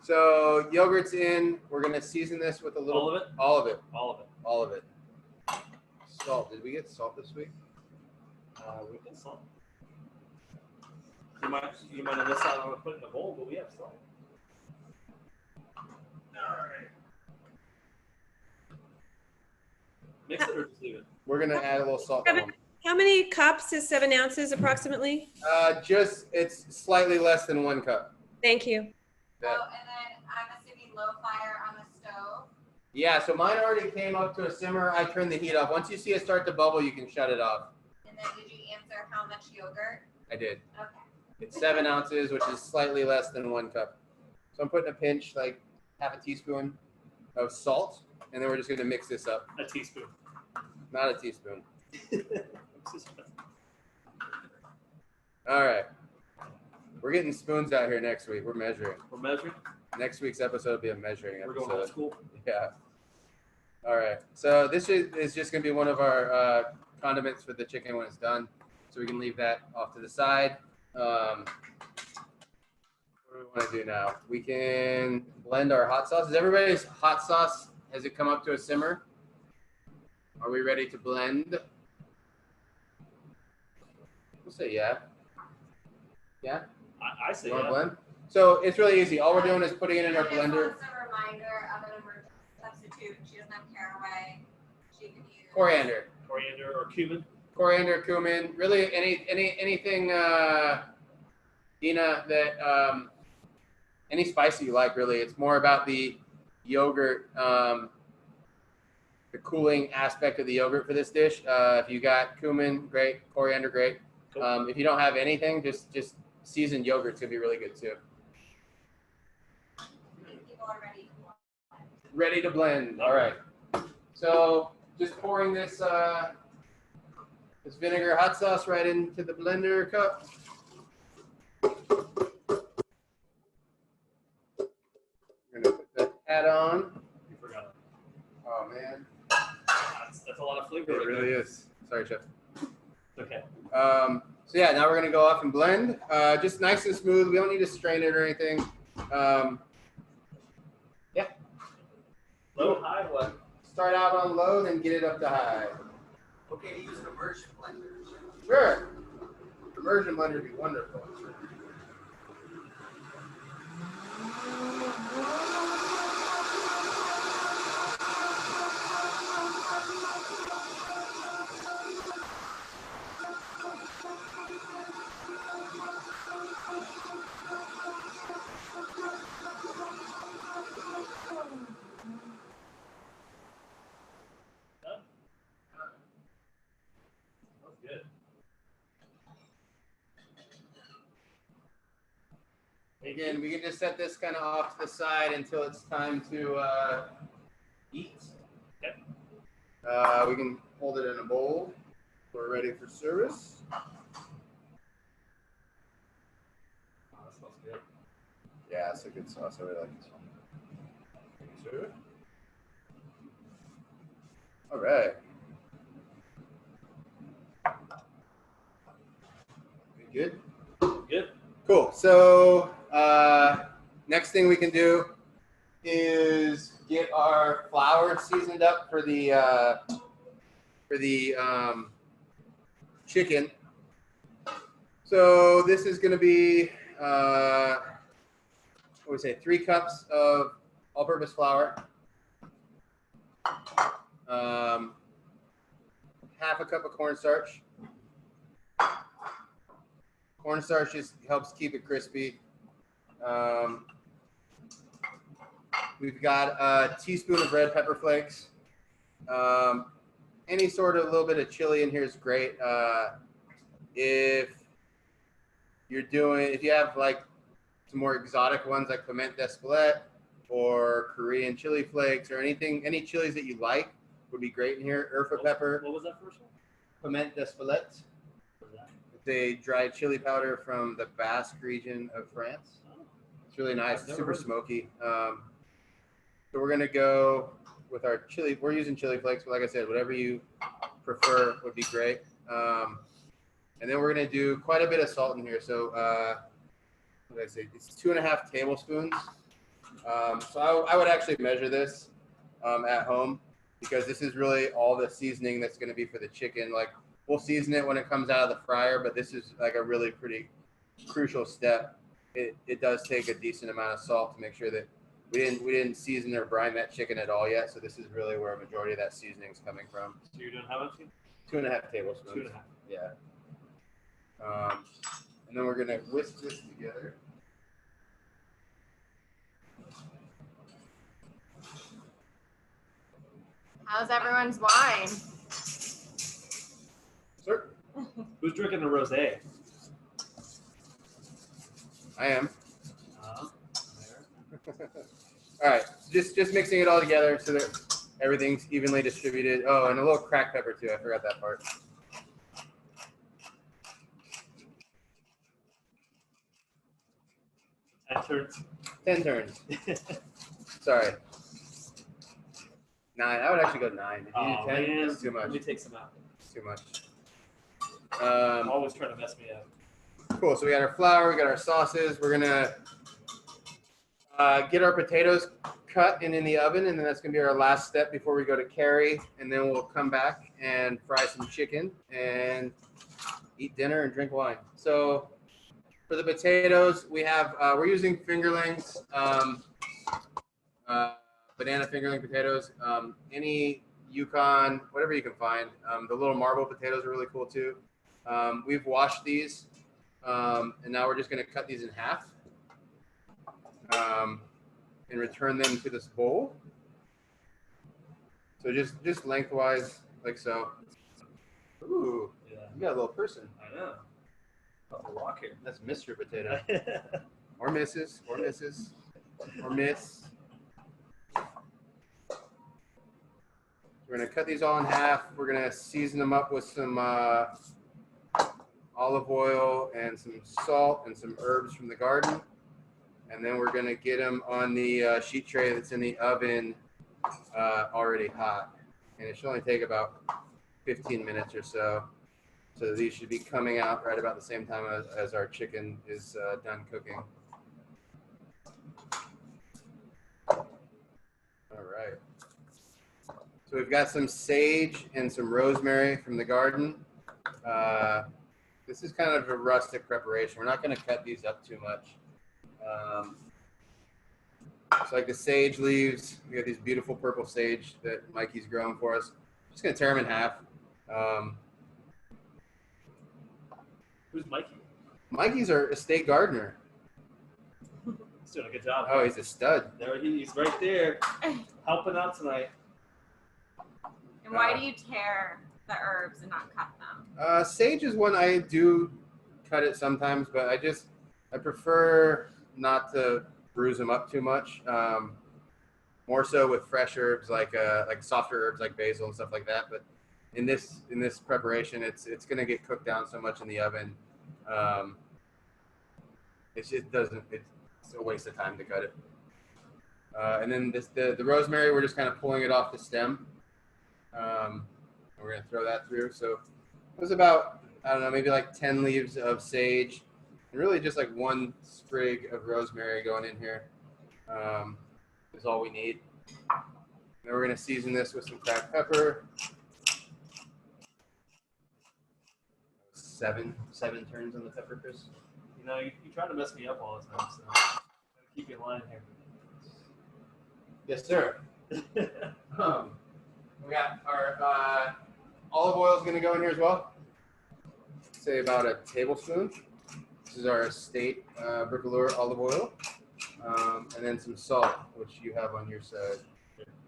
So yogurt's in. We're gonna season this with a little. All of it? All of it. All of it. All of it. Salt. Did we get salt this week? We get salt. You might have missed out on putting in a bowl, but we have salt. All right. Mix it or just leave it? We're gonna add a little salt. to them. How many cups is 7 ounces approximately? It's slightly less than 1 cup. Thank you. Yeah. Oh, and then I'm assuming low fire on the stove. Yeah, so mine already came up to a simmer. I turned the heat off. Once you see it start to bubble, you can shut it off. And then did you answer how much yogurt? I did. Okay. It's 7 ounces, which is slightly less than 1 cup. So I'm putting a pinch, like half a teaspoon of salt, and then we're just gonna mix this up. A teaspoon. Not a teaspoon. All right. We're getting spoons out here next week. We're measuring. We're measuring? Next week's episode will be a measuring We're episode. going old school? Yeah. All right. So this is just going to be one of our condiments for the chicken when it's done. So we can leave that off to the side. What do we want to do now? We can blend our hot sauce. Is everybody's hot sauce, has it come up to a simmer? Are we ready to blend? We'll say yeah. Yeah? I say You want to yeah. blend? So it's really easy. All we're doing is putting it in our Just blender. wants a reminder of an emergency substitute. She doesn't have caraway. She can use Coriander. Coriander or cumin. Coriander, cumin, really anything, Dina, that any spice you like. Really, it's more about the yogurt, the cooling aspect of the yogurt for this dish. If you got cumin, great. Coriander, great. If you don't have anything, just seasoned yogurt's gonna be really good too. people are ready. Ready to blend. All right. So just pouring this this vinegar hot sauce right into the blender cup. We're gonna put the hat on. You forgot it. Oh man, That's a lot of flavor. it right really there. is. Sorry, chef. It's okay. So yeah, now we're gonna go off and blend. Just nice and smooth. We don't need to strain it or anything. Yeah. Low, high, what? Start out on low, then get it up to high. Okay to use an immersion blender. Sure. Immersion blender would be wonderful. Done? That's good. Again, we can just set this kind of off to the side until it's time to eat. Okay. We can hold it in a bowl. We're ready for service. Oh, that smells Yeah, it's a good sauce. I really like this one. Thank you, sir. All right. Good? Good. Cool. So next thing we can do is get our flour seasoned up for the chicken. So this is going to be what would we say, 3 cups of all-purpose flour, half a cup of cornstarch. Cornstarch just helps keep it crispy. We've got a teaspoon of red pepper flakes. Any sort of little bit of chili in here is great. If you have like some more exotic ones like piment d'Espelette or Korean chili flakes or any chilies that you like would be great in here. Urfa pepper. What was that first one? Piment d'Espelette. It's a dried chili powder from the Basque region of France. It's really nice, super smoky. So we're gonna go with our chili. We're using chili flakes, but like I said, whatever you prefer would be great. And then we're gonna do quite a bit of salt in here. So what did I say? It's 2.5 tablespoons. So I would actually measure this at home because this is really all the seasoning that's gonna be for the chicken. Like we'll season it when it comes out of the fryer, but this is like a really pretty crucial step. It does take a decent amount of salt to make sure that we didn't season or brine that chicken at all yet. So this is really where a majority of that seasoning is coming from. So you're doing how much? 2.5 tablespoons. 2.5. Yeah. And then we're gonna whisk this together. How's everyone's wine? Sir? Who's drinking the rosé? I am. There. All right, just mixing it all together so that everything's evenly distributed. Oh, and a little cracked pepper too. I forgot that part. That turns. 10 turns. Sorry. 9. I would actually go 9. If you Oh, do 10, man. that's too much. Let me take some out. It's too much. Always trying to mess me up. Cool. So we got our flour. We got our sauces. We're gonna get our potatoes cut and in the oven, and then that's gonna be our last step before we go to carry. And then we'll come back and fry some chicken and eat dinner and drink wine. So for the potatoes, we have we're using fingerlings, banana fingerling potatoes. Any Yukon, whatever you can find. The little marble potatoes are really cool too. We've washed these, and now we're just gonna cut these in half. And return them to this bowl. So just lengthwise, like so. Ooh, Yeah. you got a little person. I know. Off the rock here. That's Mr. Potato. Or Mrs. Or Mrs. Or Miss. We're gonna cut these all in half. We're gonna season them up with some olive oil and some salt and some herbs from the garden. And then we're gonna get them on the sheet tray that's in the oven already hot. And it should only take about 15 minutes or so. So these should be coming out right about the same time as our chicken is done cooking. All right. So we've got some sage and some rosemary from the garden. This is kind of a rustic preparation. We're not gonna cut these up too much. So like the sage leaves, we got these beautiful purple sage that Mikey's growing for us. Just gonna tear them in half. Who's Mikey? Mikey's our estate gardener. He's doing a good job. Oh, he's a stud. There he's right there, helping out tonight. And why do you tear the herbs and not cut them? Sage is one I do cut it sometimes, but I prefer not to bruise them up too much. More so with fresh herbs like softer herbs like basil and stuff like that. But in this preparation, it's gonna get cooked down so much in the oven. It just doesn't. It's It's a waste of time to cut it. And then the rosemary, we're just kind of pulling it off the stem. We're gonna throw that through. So it was about, I don't know, maybe like 10 leaves of sage, and really just like 1 sprig of rosemary going in here. Is all we need. Then we're gonna season this with some cracked pepper. 7 turns on the pepper, Chris. You know, you try to mess me up all the time, so I'm gonna keep you in line here. Yes, sir. We got our olive oil is going to go in here as well. Say about a tablespoon. This is our estate Bricoleur olive oil. And then some salt, which you have on your side.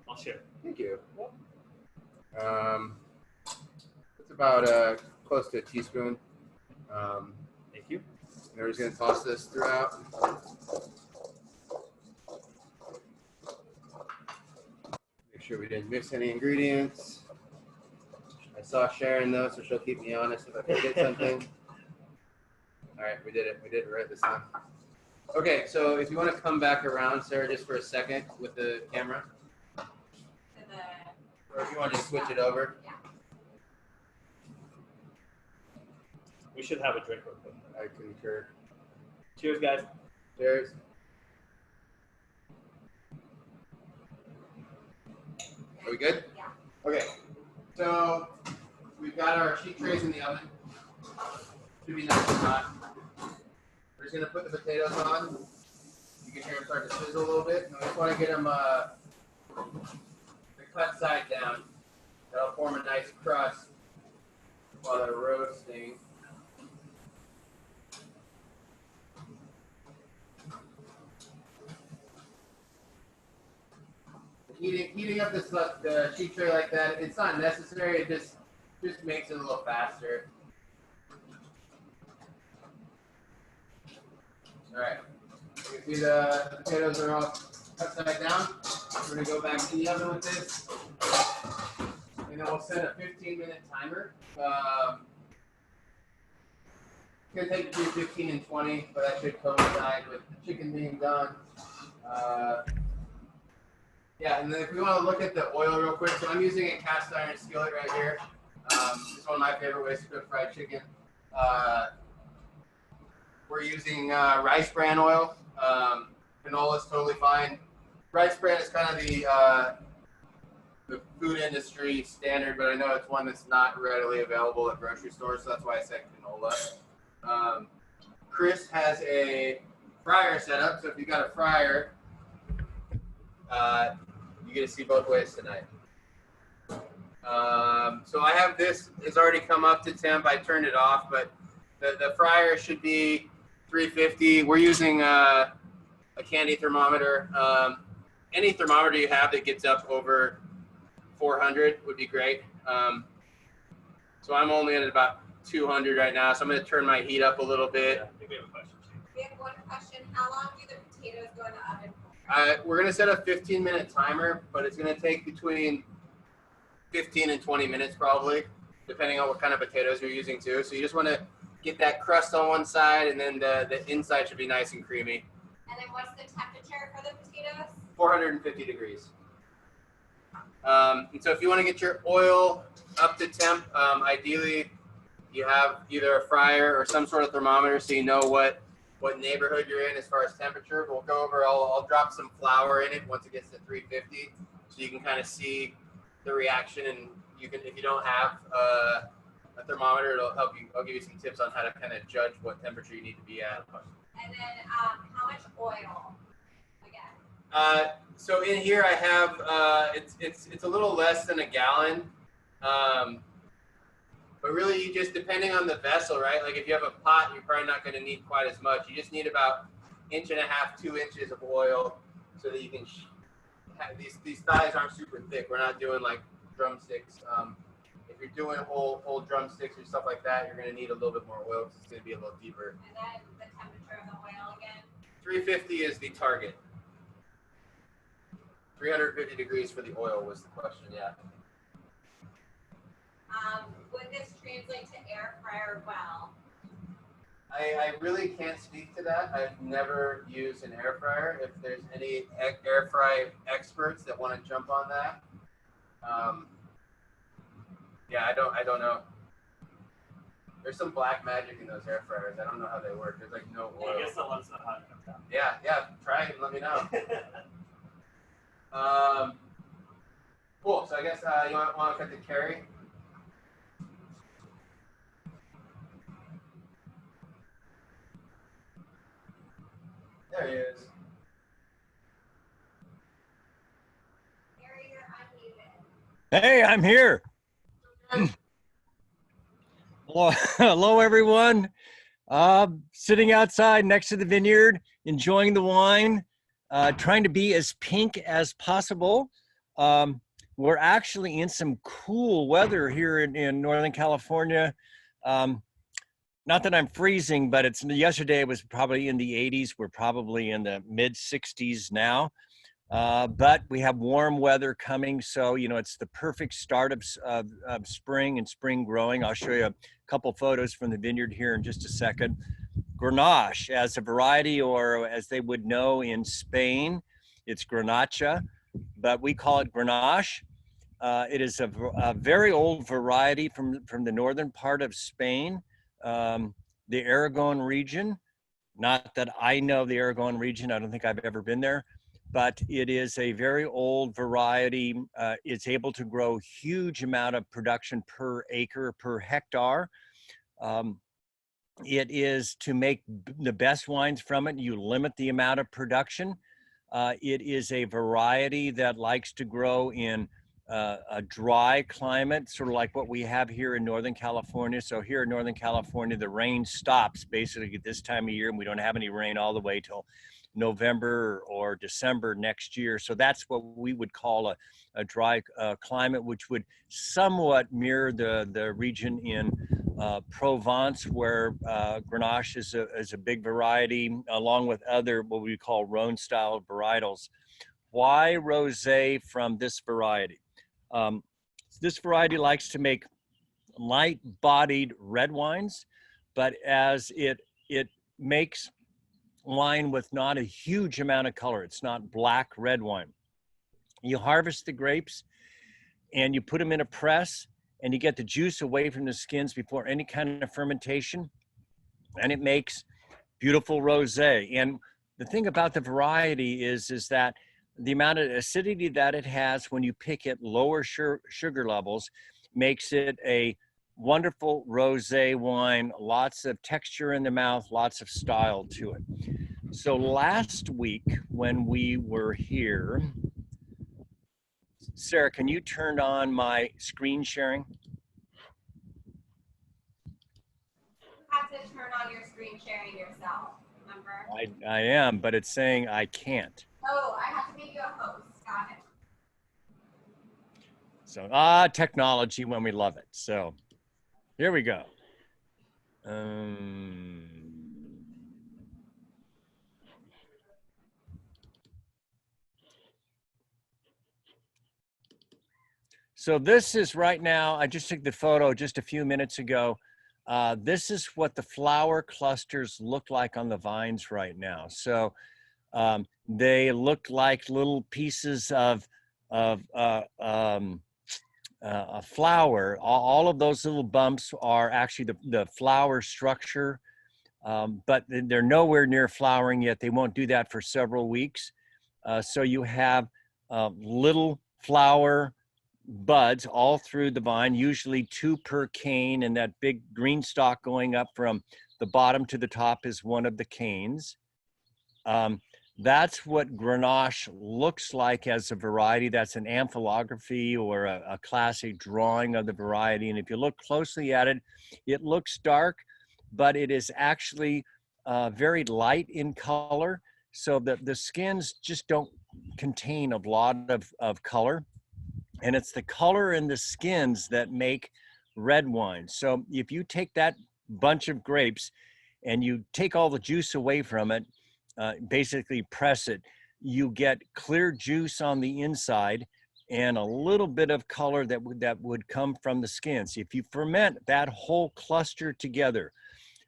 I'll share. Thank you. It's about close to a teaspoon. Thank you. And we're just going to toss this throughout. Make sure we didn't mix any ingredients. I saw Sharon though, so she'll keep me honest if I forget something. All right, we did it. We did it right this time. Okay, so if you want to come back around, Sarah, just for a second with the camera. Or if you want to switch it over. We should have a drink real quick. I concur. Cheers, guys. Cheers. Are we good? Yeah. Okay. So we've got our sheet trays in the oven. Should be nice and hot. We're just gonna put the potatoes on. You can hear them start to sizzle a little bit. And we just want to get them the cut side down. That'll form a nice crust while they're roasting. Heating up this the sheet tray like that, it's not necessary. It just makes it a little faster. All right. You can see the potatoes are all cut side down. We're gonna go back to the oven with this, and then we'll set a 15-minute timer. It's gonna take between 15 and 20, but that should coincide with the chicken being done. Yeah, and then if we want to look at the oil real quick, so I'm using a cast iron skillet right here. It's one of my favorite ways to cook fried chicken. We're using rice bran oil. Canola is totally fine. Rice bran is kind of the food industry standard, but I know it's one that's not readily available at grocery stores, so that's why I said canola. Chris has a fryer set up, so if you've got a fryer, you get to see both ways tonight. So I have this, it's already come up to temp. I turned it off, but the fryer should be 350. We're using a candy thermometer. Any thermometer you have that gets up over 400 would be great. So I'm only at about 200 right now, so I'm going to turn my heat up a little bit. I think we have a question. We have one question. How long do the potatoes go in the oven for? We're going to set a 15-minute timer, but it's going to take between 15 and 20 minutes probably, depending on what kind of potatoes you're using too. So you just want to get that crust on one side, and then the inside should be nice and creamy. And then what's the temperature for the potatoes? 450 degrees. And so if you want to get your oil up to temp, ideally you have either a fryer or some sort of thermometer so you know what neighborhood you're in as far as temperature. We'll go over, I'll drop some flour in it once it gets to 350 so you can kind of see the reaction, and you can, if you don't have a thermometer, it'll help you. I'll give you some tips on how to kind of judge what temperature you need to be at. And then how much oil again? So in here I have, it's a little less than a gallon. But really, you just, depending on the vessel, right? Like if you have a pot, you're probably not going to need quite as much. You just need about 1.5 to 2 inches of oil so that you can have these thighs aren't super thick. We're not doing like drumsticks. If you're doing whole drumsticks or stuff like that, you're going to need a little bit more oil because it's going to be a little deeper. And then the temperature of the oil again? 350 is the target. 350 degrees for the oil was the question, yeah. Would this translate to air fryer well? I really can't speak to that. I've never used an air fryer. If there's any air fry experts that want to jump on that, yeah, I don't know. There's some black magic in those air fryers. I don't know how they work. There's like no oil. I guess they'll let us know how it comes out. Yeah, try it and let me know. Cool. So I guess you want to cut the carry? There he is. Hey, I'm here. Hello, everyone. Sitting outside next to the vineyard, enjoying the wine, trying to be as pink as possible. We're actually in some cool weather here in Northern California. Not that I'm freezing, but yesterday it was probably in the 80s. We're probably in the mid 60s now. But we have warm weather coming, so it's the perfect start of spring and spring growing. I'll show you a couple photos from the vineyard here in just a second. Grenache as a variety, or as they would know in Spain, it's Grenache, but we call it Grenache. It is a very old variety from the northern part of Spain, the Aragon region. Not that I know the Aragon region. I don't think I've ever been there. But it is a very old variety. It's able to grow huge amount of production per acre, per hectare. It is to make the best wines from it, you limit the amount of production. It is a variety that likes to grow in a dry climate, sort of like what we have here in Northern California. So here in Northern California, the rain stops basically at this time of year, and we don't have any rain all the way till November or December next year. So that's what we would call a dry climate, which would somewhat mirror the region in Provence, where Grenache is a big variety, along with other what we call Rhone style varietals. Why rosé from this variety? This variety likes to make light-bodied red wines, but as it makes wine with not a huge amount of color. It's not black red wine. You harvest the grapes and you put them in a press and you get the juice away from the skins before any kind of fermentation, and it makes beautiful rosé. And the thing about the variety is that the amount of acidity that it has when you pick at lower sugar levels makes it a wonderful rosé wine, lots of texture in the mouth, lots of style to it. So last week when we were here, Sarah, can you turn on my screen sharing? You have to turn on your screen sharing yourself, remember? I am, but it's saying I can't. Oh, I have to make you a host. Got it. So, technology when we love it. So, here we go. So this is right now, I just took the photo just a few minutes ago. This is what the flower clusters look like on the vines right now. So they look like little pieces of a flower. All of those little bumps are actually the flower structure, but they're nowhere near flowering yet. They won't do that for several weeks. So you have little flower buds all through the vine, usually 2 per cane, and that big green stalk going up from the bottom to the top is one of the canes. That's what Grenache looks like as a variety. That's an amphilography or a classic drawing of the variety. And if you look closely at it, it looks dark, but it is actually very light in color. So that the skins just don't contain a lot of color. And it's the color in the skins that make red wine. So if you take that bunch of grapes and you take all the juice away from it, basically press it, you get clear juice on the inside and a little bit of color that would come from the skins. If you ferment that whole cluster together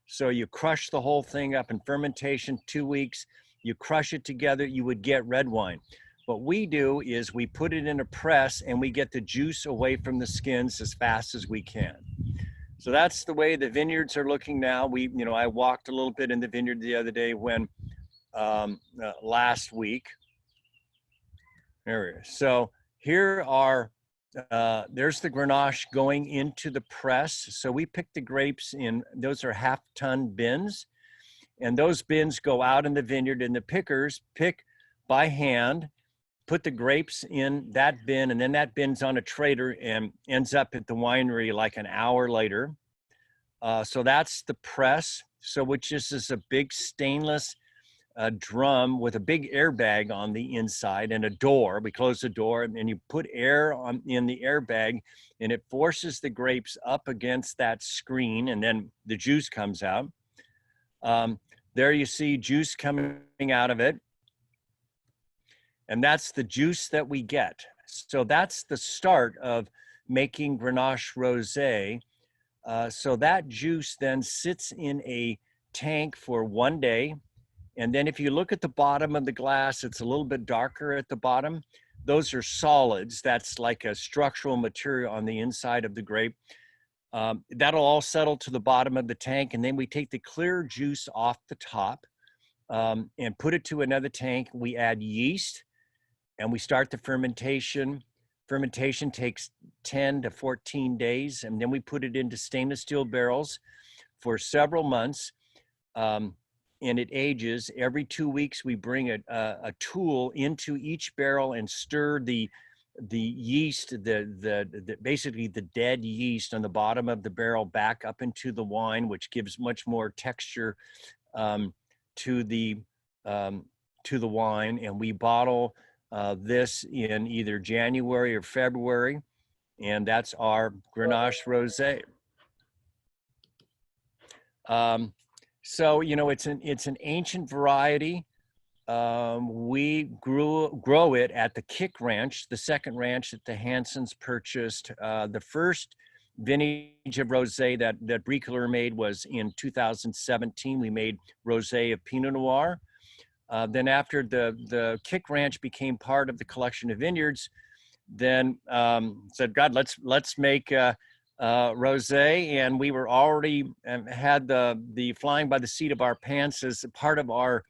So you crush the whole thing up in fermentation, 2 weeks, you crush it together, you would get red wine. What we do is we put it in a press and we get the juice away from the skins as fast as we can. So that's the way the vineyards are looking now. I walked a little bit in the vineyard the other day when last week. There we go. So here are, there's the Grenache going into the press. So we pick the grapes in, those are 1/2 ton bins. And those bins go out in the vineyard and the pickers pick by hand, put the grapes in that bin, and then that bin's on a trailer and ends up at the winery like an hour later. So that's the press. So which is a big stainless drum with a big airbag on the inside and a door. We close the door and you put air in the airbag and it forces the grapes up against that screen and then the juice comes out. There you see juice coming out of it. And that's the juice that we get. So that's the start of making Grenache Rosé. So that juice then sits in a tank for 1 day. And then if you look at the bottom of the glass, it's a little bit darker at the bottom. Those are solids. That's like a structural material on the inside of the grape. That'll all settle to the bottom of the tank. And then we take the clear juice off the top and put it to another tank. We add yeast and we start the fermentation. Fermentation takes 10 to 14 days. And then we put it into stainless steel barrels for several months. And it ages. Every 2 weeks, we bring a tool into each barrel and stir the yeast, basically the dead yeast on the bottom of the barrel back up into the wine, which gives much more texture to the wine. And we bottle this in either January or February, and that's our Grenache Rosé. So it's an ancient variety. We grow it at the Kick Ranch, the second ranch that the Hansons purchased. The first vintage of rosé that Bricoleur made was in 2017. We made Rosé of Pinot Noir. Then after the Kick Ranch became part of the collection of vineyards, then said, God, let's make rosé, and we were already had the flying by the seat of our pants as part of our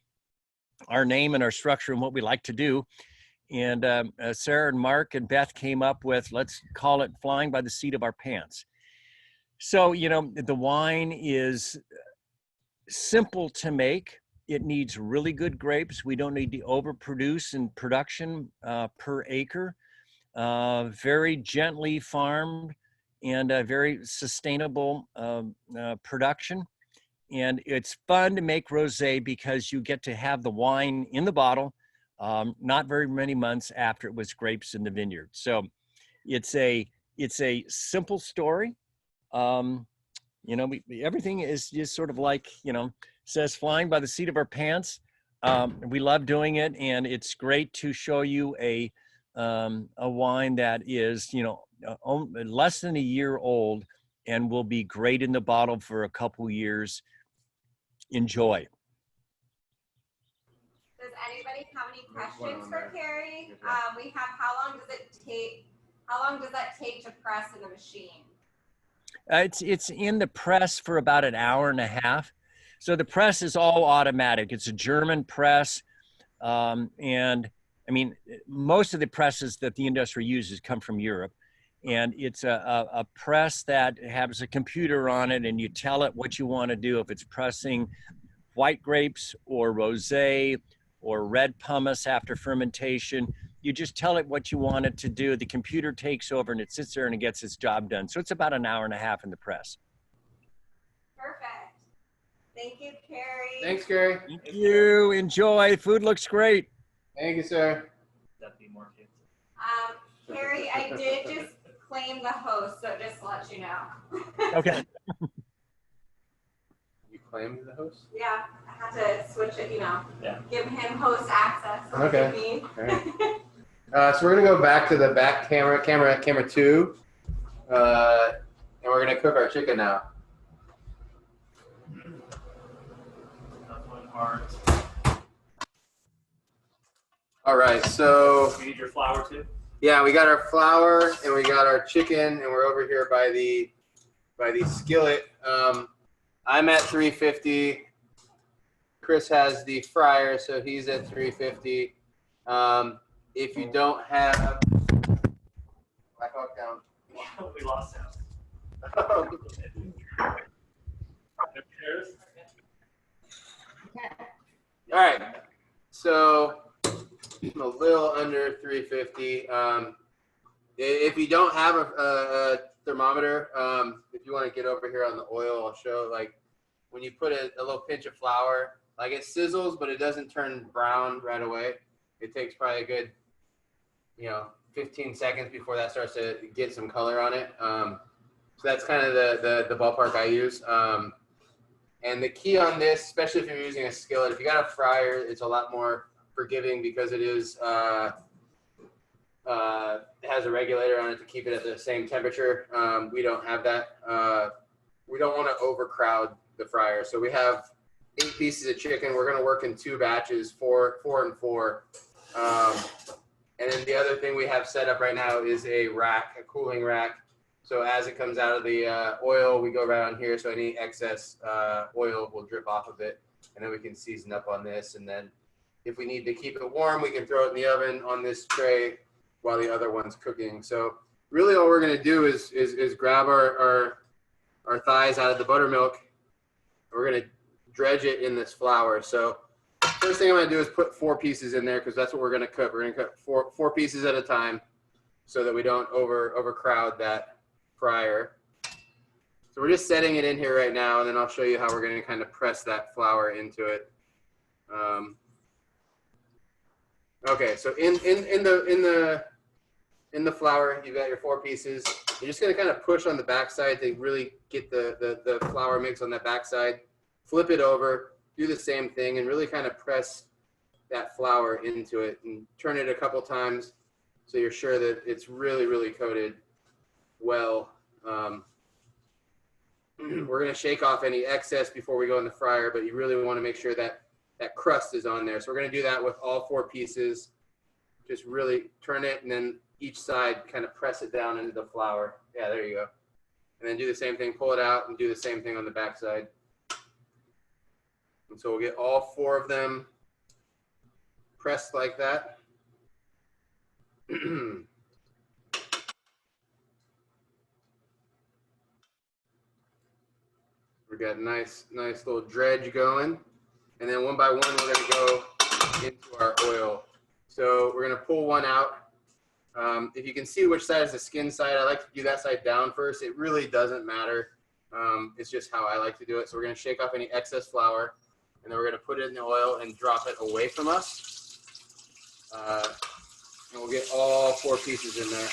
name and our structure and what we like to do. And Sarah and Mark and Beth came up with, let's call it flying by the seat of our pants. So, the wine is simple to make. It needs really good grapes. We don't need to overproduce in production per acre. Very gently farmed and a very sustainable production. And it's fun to make rosé because you get to have the wine in the bottle not very many months after it was grapes in the vineyard. So it's a simple story. Everything is just sort of like, says flying by the seat of our pants. We love doing it, and it's great to show you a wine that is, less than a year old and will be great in the bottle for a couple years. Enjoy. Does anybody have any questions for Carrie? We have, how long does that take to press in the machine? It's in the press for about an hour and a half. So the press is all automatic. It's a German press. And I mean, most of the presses that the industry uses come from Europe. And it's a press that has a computer on it, and you tell it what you want to do. If it's pressing white grapes or rosé or red pumice after fermentation, you just tell it what you want it to do. The computer takes over and it sits there and it gets its job done. So it's about an hour and a half in the press. Perfect. Thank you, Carrie. Thanks, Carrie. Thank you. Enjoy. Food looks great. Thank you, sir. That'd be more kids. Carrie, I did just claim the host, so just to let you know. Okay. You claimed the host? Yeah, I had to switch it, Yeah. give him host access. Okay. Me. All right. So we're gonna go back to the back camera 2, and we're gonna cook our chicken now. part. All right, so We need your flour too. yeah, we got our flour and we got our chicken, and we're over here by the skillet. I'm at 350. Chris has the fryer, so he's at 350. If you don't have Black Hawk down. We lost sound. All right, so I'm a little under 350. If you don't have a thermometer, if you want to get over here on the oil, I'll show like when you put a little pinch of flour, like it sizzles, but it doesn't turn brown right away. It takes probably a good, 15 seconds before that starts to get some color on it. So that's kind of the ballpark I use. And the key on this, especially if you're using a skillet, if you got a fryer, it's a lot more forgiving because it is it has a regulator on it to keep it at the same temperature. We don't have that. We don't want to overcrowd the fryer. So we have 8 pieces of chicken. We're going to work in 2 batches, 4 and 4. And then the other thing we have set up right now is a rack, a cooling rack. So as it comes out of the oil, we go right on here. So any excess oil will drip off of it. And then we can season up on this. And then if we need to keep it warm, we can throw it in the oven on this tray while the other one's cooking. So really all we're going to do is grab our thighs out of the buttermilk. We're going to dredge it in this flour. So first thing I'm going to do is put 4 pieces in there because that's what we're going to cook. We're going to cut four pieces at a time so that we don't overcrowd that fryer. So we're just setting it in here right now, and then I'll show you how we're going to kind of press that flour into it. Okay, so in the flour, you've got your 4 pieces. You're just going to kind of push on the backside to really get the flour mix on that backside. Flip it over, do the same thing, and really kind of press that flour into it and turn it a couple times so you're sure that it's really, really coated well. We're going to shake off any excess before we go in the fryer, but you really want to make sure that that crust is on there. So we're going to do that with all 4 pieces. Just really turn it, and then each side kind of press it down into the flour. Yeah, there you go. And then do the same thing, pull it out, and do the same thing on the back side. And so we'll get all 4 of them pressed like that. We got a nice little dredge going. And then one by one, we're going to go into our oil. So we're going to pull one out. If you can see which side is the skin side, I like to do that side down first. It really doesn't matter. It's just how I like to do it. So we're going to shake off any excess flour, and then we're going to put it in the oil and drop it away from us. And we'll get all 4 pieces in there.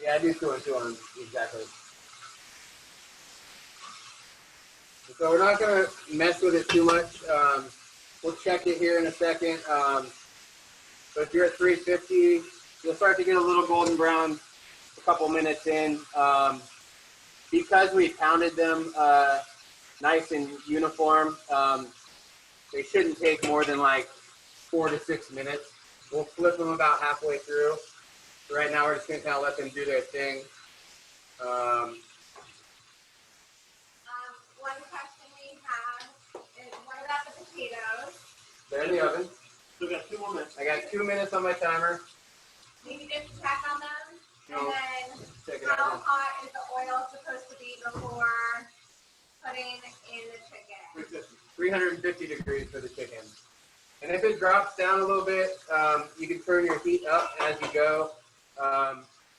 Yeah, I do 2 and 2 on them, exactly. So we're not going to mess with it too much. We'll check it here in a second. So if you're at 350, you'll start to get a little golden brown a couple minutes in. Because we pounded them nice and uniform, they shouldn't take more than like 4 to 6 minutes. We'll flip them about halfway through. So right now we're just going to kind of let them do their thing. One question we have is, what about the potatoes? They're in the oven. Still got 2 more minutes. I got 2 minutes on my timer. Maybe just check on them. No. And Check it then how out. hot is the oil supposed to be before putting in the chicken? 350 degrees for the chicken. And if it drops down a little bit, you can turn your heat up as you go.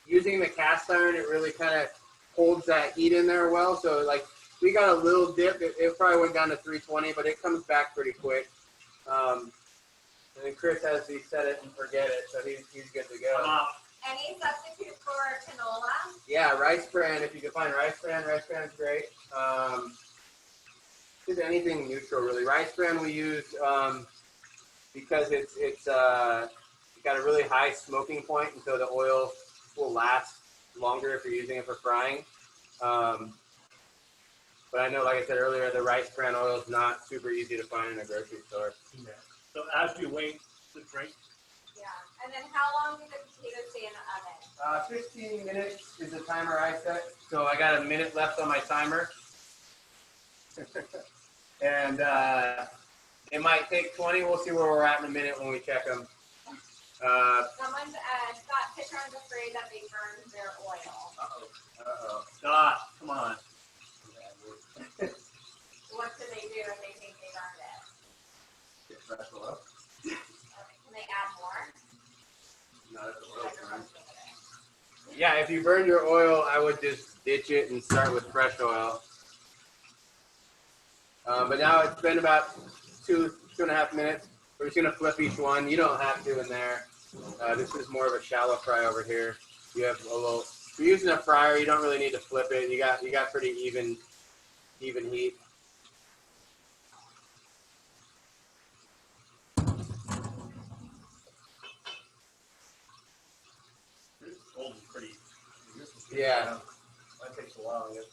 Using the cast iron, it really kind of holds that heat in there well. So like we got a little dip. It probably went down to 320, but it comes back pretty quick. And then Chris has the set it and forget it, so he's good to go. Any substitute for canola? Yeah, rice bran. If you can find rice bran is great. Just anything neutral, really. Rice bran we use because it's got a really high smoking point, and so the oil will last longer if you're using it for frying. But I know, like I said earlier, the rice bran oil is not super easy to find in a grocery store. Yeah. So as you wait to drink. Yeah. And then how long do the potatoes stay in the oven? 15 minutes is the timer I set. So I got a minute left on my timer. And it might take 20. We'll see where we're at in a minute when we check them. Scott Pitron's afraid that they burned their oil. Uh-oh. Scott, come on. What should they do if they think they burned it? Get fresh oil. Can they add more? Not if the oil's burned. Yeah, if you burn your oil, I would just ditch it and start with fresh oil. But now it's been about 2.5 minutes. We're just gonna flip each one. You don't have to in there. This is more of a shallow fry over here. You have a little. If you're using a fryer, you don't really need to flip it. You got pretty even heat. Yeah. That takes a while. I guess.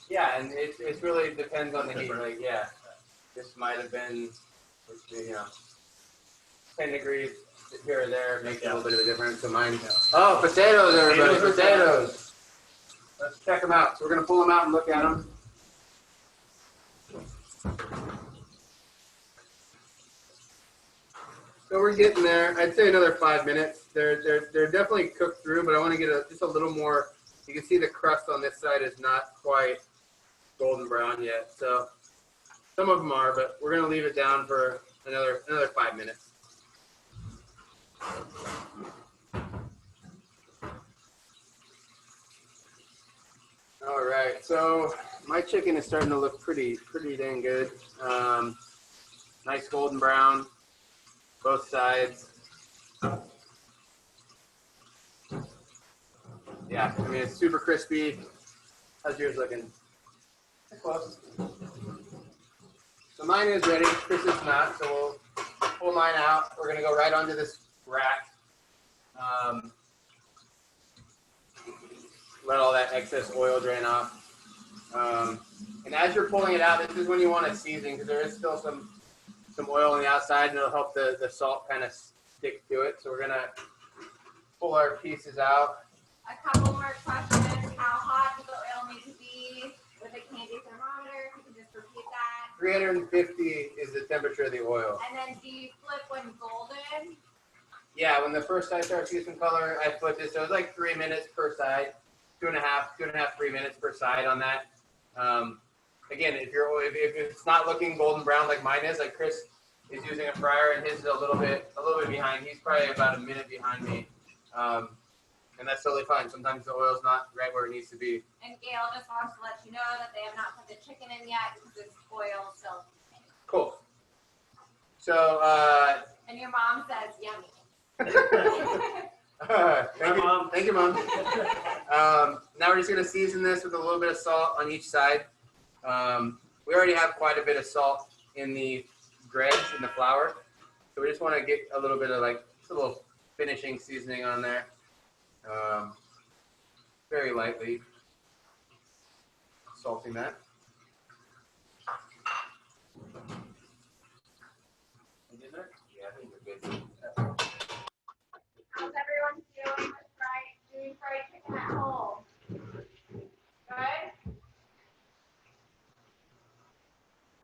Yeah, and it really depends on the heat. Like, yeah, this might have been, 10 degrees here or there makes a little bit of a difference. So mine. Oh, potatoes, everybody, potatoes. Let's check them out. So we're gonna pull them out and look at them. So we're getting there. I'd say another 5 minutes. They're definitely cooked through, but I want to get just a little more. You can see the crust on this side is not quite golden brown yet. So some of them are, but we're gonna leave it down for another 5 minutes. All right, so my chicken is starting to look pretty dang good. Nice golden brown, both sides. Yeah, I mean, it's super crispy. How's yours looking? Close. So mine is ready. Chris is not, so we'll pull mine out. We're gonna go right onto this rack. Let all that excess oil drain off. And as you're pulling it out, this is when you want to season, because there is still some oil on the outside, and it'll help the salt kind of stick to it. So we're gonna pull our pieces out. A couple more questions. How hot does the oil need to be with a candy thermometer? If you can just repeat that. 350 is the temperature of the oil. And then do you flip when golden? Yeah, when the first side starts to get some color, I flipped it. So it's like 3 minutes per side, 2.5, 3 minutes per side on that. Again, if it's not looking golden brown like mine is, like Chris is using a fryer and his is a little bit behind. He's probably about a minute behind me. And that's totally fine. Sometimes the oil's not right where it needs to be. And Gail just wants to let you know that they have not put the chicken in yet because it's oil still. Cool. So, and your mom says yummy. Thank you, Mom. Now we're just gonna season this with a little bit of salt on each side. We already have quite a bit of salt in the breads and the flour, so we just want to get a little bit of just a little finishing seasoning on there, very lightly salting that. Yeah, I think we're good. How's everyone feeling with doing fried chicken at home? Good?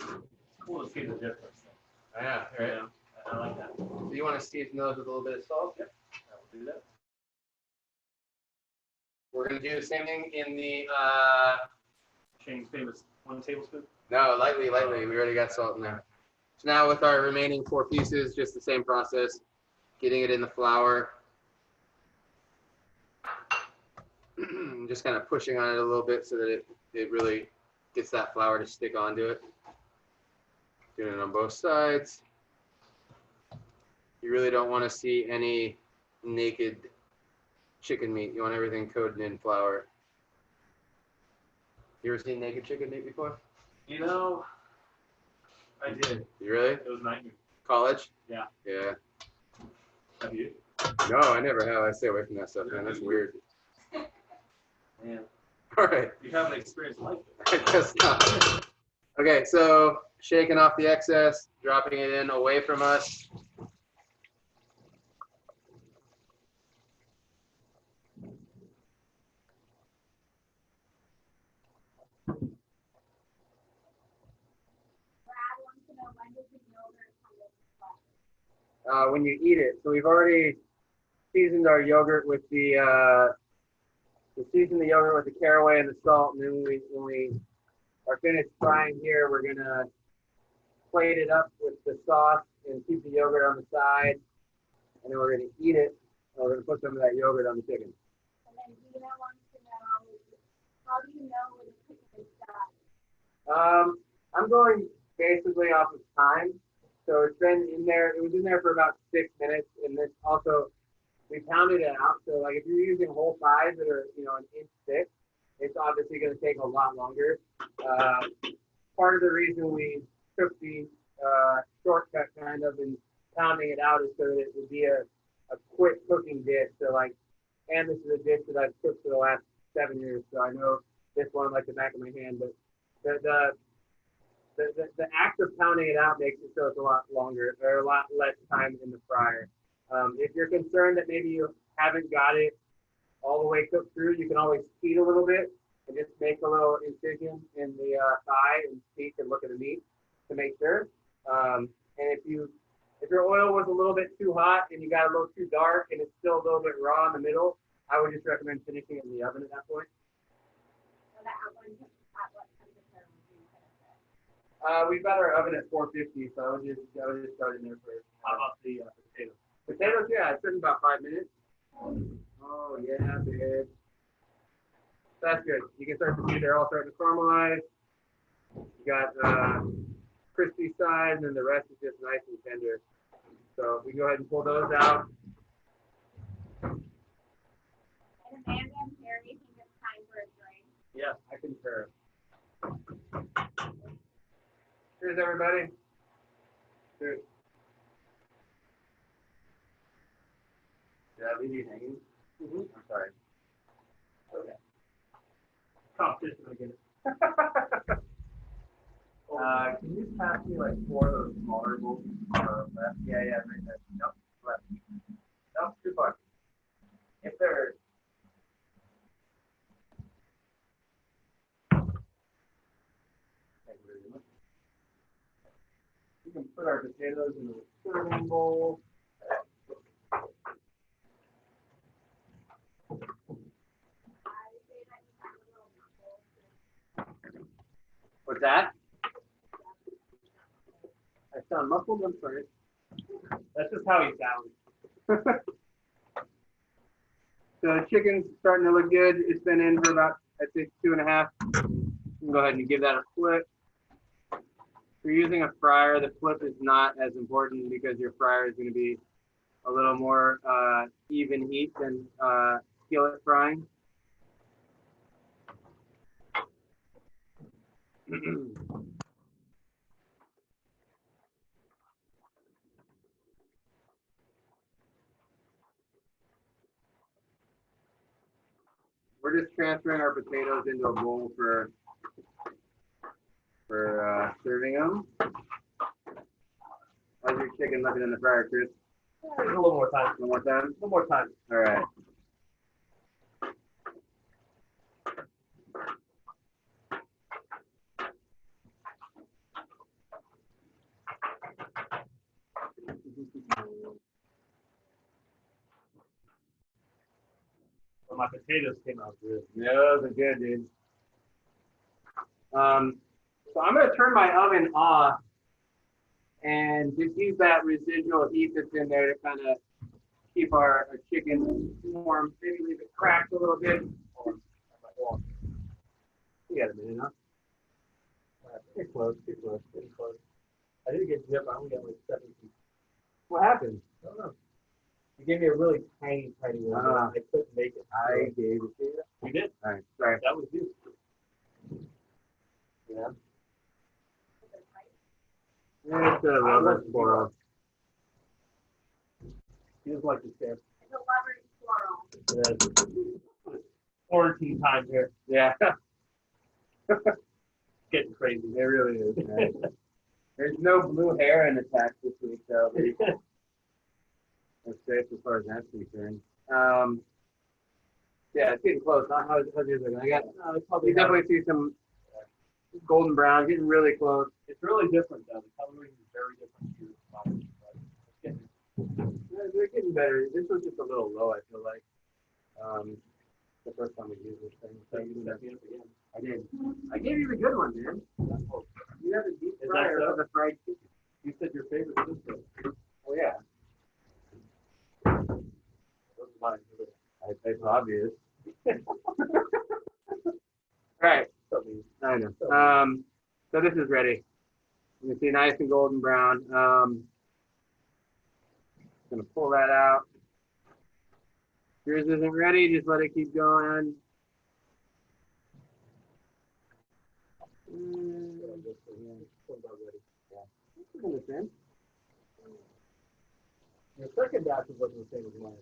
It's cool to see the difference. Yeah, right. Yeah, I like that. So you want to season those with a little bit of salt? Yep, I will do that. We're going to do the same thing in the... Shane's famous 1 tablespoon? No, lightly. We already got salt in there. So now with our remaining 4 pieces, just the same process. Getting it in the flour. Just kind of pushing on it a little bit so that it really gets that flour to stick onto it. Doing it on both sides. You really don't want to see any naked chicken meat. You want everything coated in flour. You ever seen naked chicken meat before? You know, I did. You really? It was a nightmare. College? Yeah. Yeah. Have you? No, I never have. I stay away from that stuff, man. That's weird. Man. All right. You haven't experienced life. I guess not. Okay, so shaking off the excess, dropping it in away from us. When you eat it. So we've already seasoned our yogurt with the yogurt with the caraway and the salt, and then when we are finished frying here, we're gonna plate it up with the sauce and keep the yogurt on the side, and then we're gonna eat it. And we're gonna put some of that yogurt on the chicken. And then Dina wants to know, how do you know when the chicken is done? I'm going basically off of time. So it's been in there, it was in there for about 6 minutes, and this also, we pounded it out. So like if you're using whole thighs that are, an inch thick, it's obviously going to take a lot longer. Part of the reason we took the shortcut kind of in pounding it out is so that it would be a quick cooking dish. So like, and this is a dish that I've cooked for the last 7 years, so I know this one like the back of my hand. But the act of pounding it out makes it so it's a lot longer, or a lot less time in the fryer. If you're concerned that maybe you haven't got it all the way cooked through, you can always heat a little bit and just make a little incision in the thigh and speak and look at the meat to make sure. And if your oil was a little bit too hot and you got a little too dark and it's still a little bit raw in the middle, I would just recommend finishing it in the oven at that point. So that at what temperature would you finish it? We've got our oven at 450, so I would just start in there first. How about the potatoes? Potatoes, yeah, it's in about 5 minutes. Oh yeah, babe. That's good. You can start to see they're all starting to caramelize. You got crispy sides, and the rest is just nice and tender. So we go ahead and pull those out. And Amanda and Terry think it's time for a drink. Yeah, I concur. Cheers, everybody. Cheers. Did I leave you hanging? I'm sorry. Okay. Competition again. Can you pass me like 4 of those smaller bowls? Left? Yeah, right there. Nope, left. Nope, too far. If they're Thank you very much. We can put our potatoes in a serving bowl. What's that? I sound muffled, I'm sorry. That's just how he sounds. So the chicken's starting to look good. It's been in for about, I'd say, 2.5. You can go ahead and give that a flip. If you're using a fryer, the flip is not as important because your fryer is going to be a little more even heat than skillet frying. We're just transferring our potatoes into a bowl for serving them. How's your chicken looking in the fryer, Chris? A little more time. One more time? A little more time. All right. Well, my potatoes came out good. Yeah, those are good, dude. So I'm going to turn my oven off and just use that residual heat that's in there to kind of keep our chicken warm. Maybe leave it cracked a little bit. You got a minute, huh? Get close, get close, get close. I didn't get zip. I only got like 7 feet. What happened? I don't know. You gave me a really tiny one. I couldn't make it. I gave it to you. You did? All right, sorry. That was you. Yeah. It's a little bit spoiled. Feels like it's there. Quarantine time here. Yeah. Getting crazy. It really is. Right? There's no blue hair in the tax this week, though. That's safe as far as that's concerned. Yeah, it's getting close. How's yours looking? I got. You definitely see some golden brown, getting really close. It's really different, though. The coloring is very different to They're getting better. This was just a little low, I feel like. The first time we used this thing. So you set me up again. I did. I gave you the good one, man. You have a deep fryer for the fried chicken. You said your favorite system. Oh yeah. Those are mine. It's obvious. Right. I know. So this is ready. You can see nice and golden brown. Gonna pull that out. Yours isn't ready, just let it keep going. Your second batch is looking the same as mine.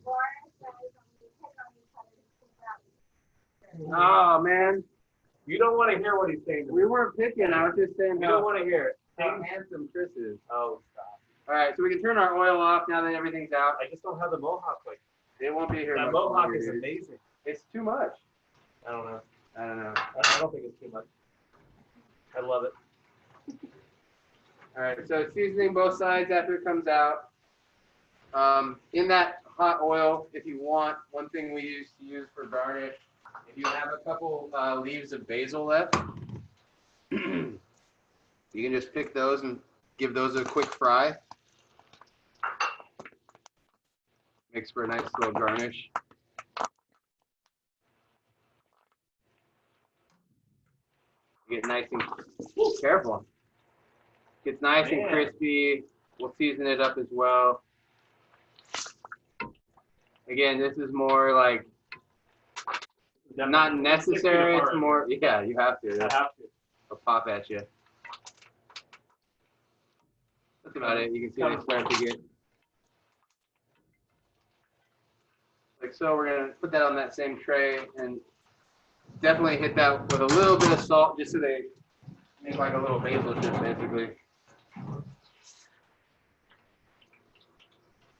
Oh man, You don't want to hear what he's saying. we weren't picking. I was just saying You don't want to hear it. how handsome Chris is. Oh, stop. All right, so we can turn our oil off now that everything's out. I just don't have the mohawk like It won't be here. that. much Mohawk longer, is dude. amazing. It's too much. I don't know. I don't know. I don't think it's too much. I love it. All right, so seasoning both sides after it comes out. In that hot oil, if you want, one thing we used to use for garnish, if you have a couple leaves of basil left, you can just pick those and give those a quick fry. Makes for a nice little garnish. Get nice and careful. Gets nice and crispy. We'll season it up as well. Again, this is more like not necessary. It's more, yeah, you have to. I have to. I'll pop at you. That's about it. You can see they start to get like so. We're gonna put that on that same tray and definitely hit that with a little bit of salt, just so they make like a little basil dip, basically.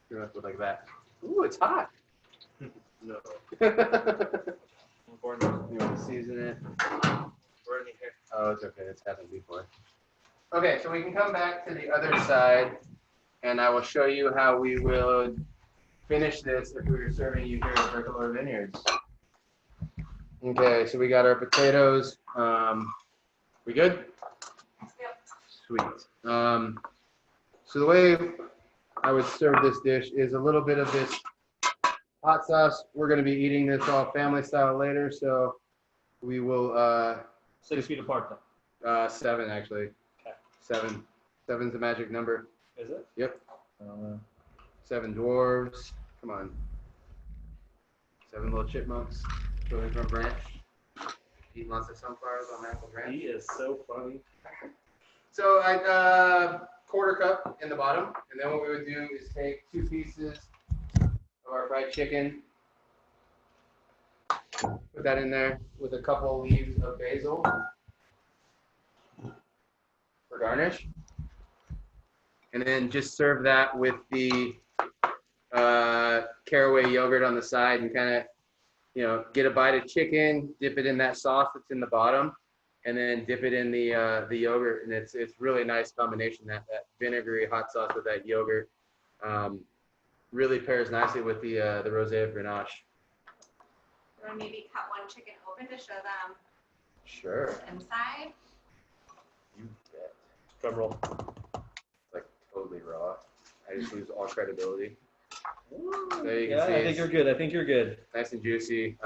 You're gonna put like that. Ooh, it's hot. No. You want to season it? Oh, it's okay. It's happened before. Okay, so we can come back to the other side, and I will show you how we will finish this if we were serving you here at Bricolor Vineyards. Okay, so we got our potatoes. We good? Yep. Sweet. So the way I would serve this dish is a little bit of this hot sauce. We're going to be eating this all family style later, so we will 6 feet apart though. 7 actually. Okay. 7. 7's the magic number. Is it? Yep. 7 dwarves. Come on. 7 little chipmunks going from branch. Eating lots of sunflowers on Apple Branch. He is so funny. So I quarter cup in the bottom, and then what we would do is take 2 pieces of our fried chicken, put that in there with a couple leaves of basil for garnish, and then just serve that with the Caraway yogurt on the side, and kind of, you know, get a bite of chicken, dip it in that sauce that's in the bottom, and then dip it in the yogurt, and it's really nice combination. That vinegary hot sauce with that yogurt really pairs nicely with the Rosé of Grenache. Or maybe cut one chicken open to show them Sure. the inside. You bet. Drum roll. It's like totally raw. I just lose all credibility. There you can Yeah, see I think you're good. I think you're good. nice and juicy.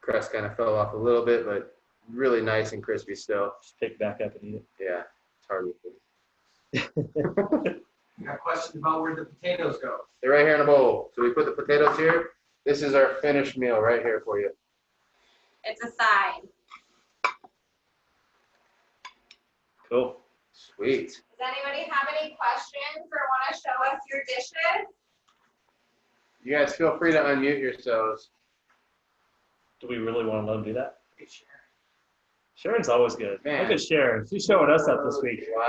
Crust kind of fell off a little bit, but really nice and crispy still. Just pick back up and eat it. Yeah, it's hard with You got questions about where the potatoes go? They're right here in a bowl. So we put the potatoes here. This is our finished meal right here for you. It's a sign. Cool. Sweet. Does anybody have any questions or want to show us your dishes? You guys feel free to unmute yourselves. Do we really want to let them do that? Sharon's always good. Man. Look at Sharon. She's showing us up this week. Wow.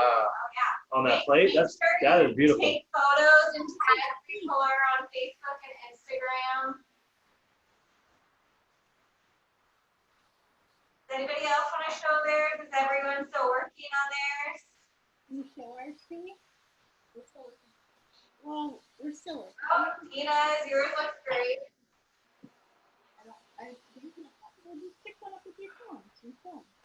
Oh, On that Make plate. sure That you is beautiful. Take photos and tag Recolor on Facebook and Instagram. Does anybody else want to show theirs? Is everyone still working on theirs? Can you show ours to me? Well, we're still. Oh, Tina's, yours looks great. I think just pick one up with your phone.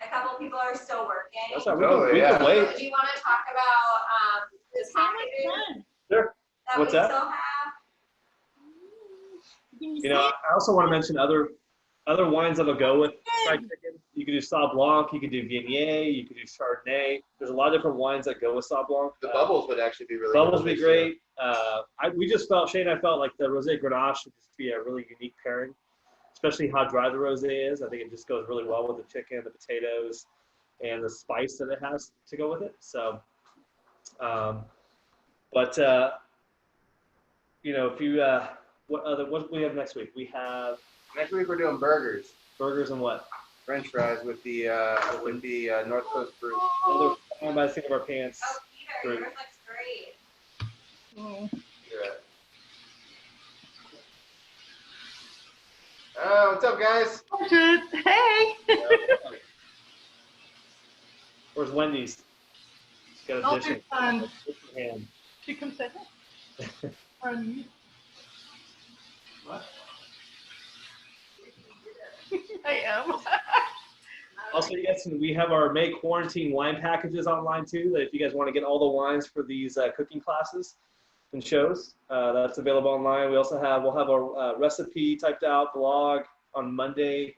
A couple people are still working. That's right. We can wait. Do you want to talk about the packages Sure. that What's we that? still have? You know, I also want to mention other wines that'll go with fried chicken. You can do Sauv Blanc, you can do Viognier, you can do Chardonnay. There's a lot of different wines that go with Sauv Blanc. The bubbles would actually be really Bubbles would be good. great. We just felt, Shane and I felt like the Rosé Grenache would just be a really unique pairing, especially how dry the rosé is. I think it just goes really well with the chicken, the potatoes, and the spice that it has to go with it. So, you know, if you, what do we have next week? We have Next week we're doing burgers. Burgers and what? French fries with the North Coast fruit. Another fine by the seat of our pants. Oh, Peter, fruit. yours looks great. Oh, what's up, guys? Hey. Where's Wendy's? She's got a Oh, dish in fun. her hand. She comes in. What? I am. Also, you guys, we have our May quarantine wine packages online too. That if you guys want to get all the wines for these cooking classes and shows, that's available online. We'll have a recipe typed out blog on Monday.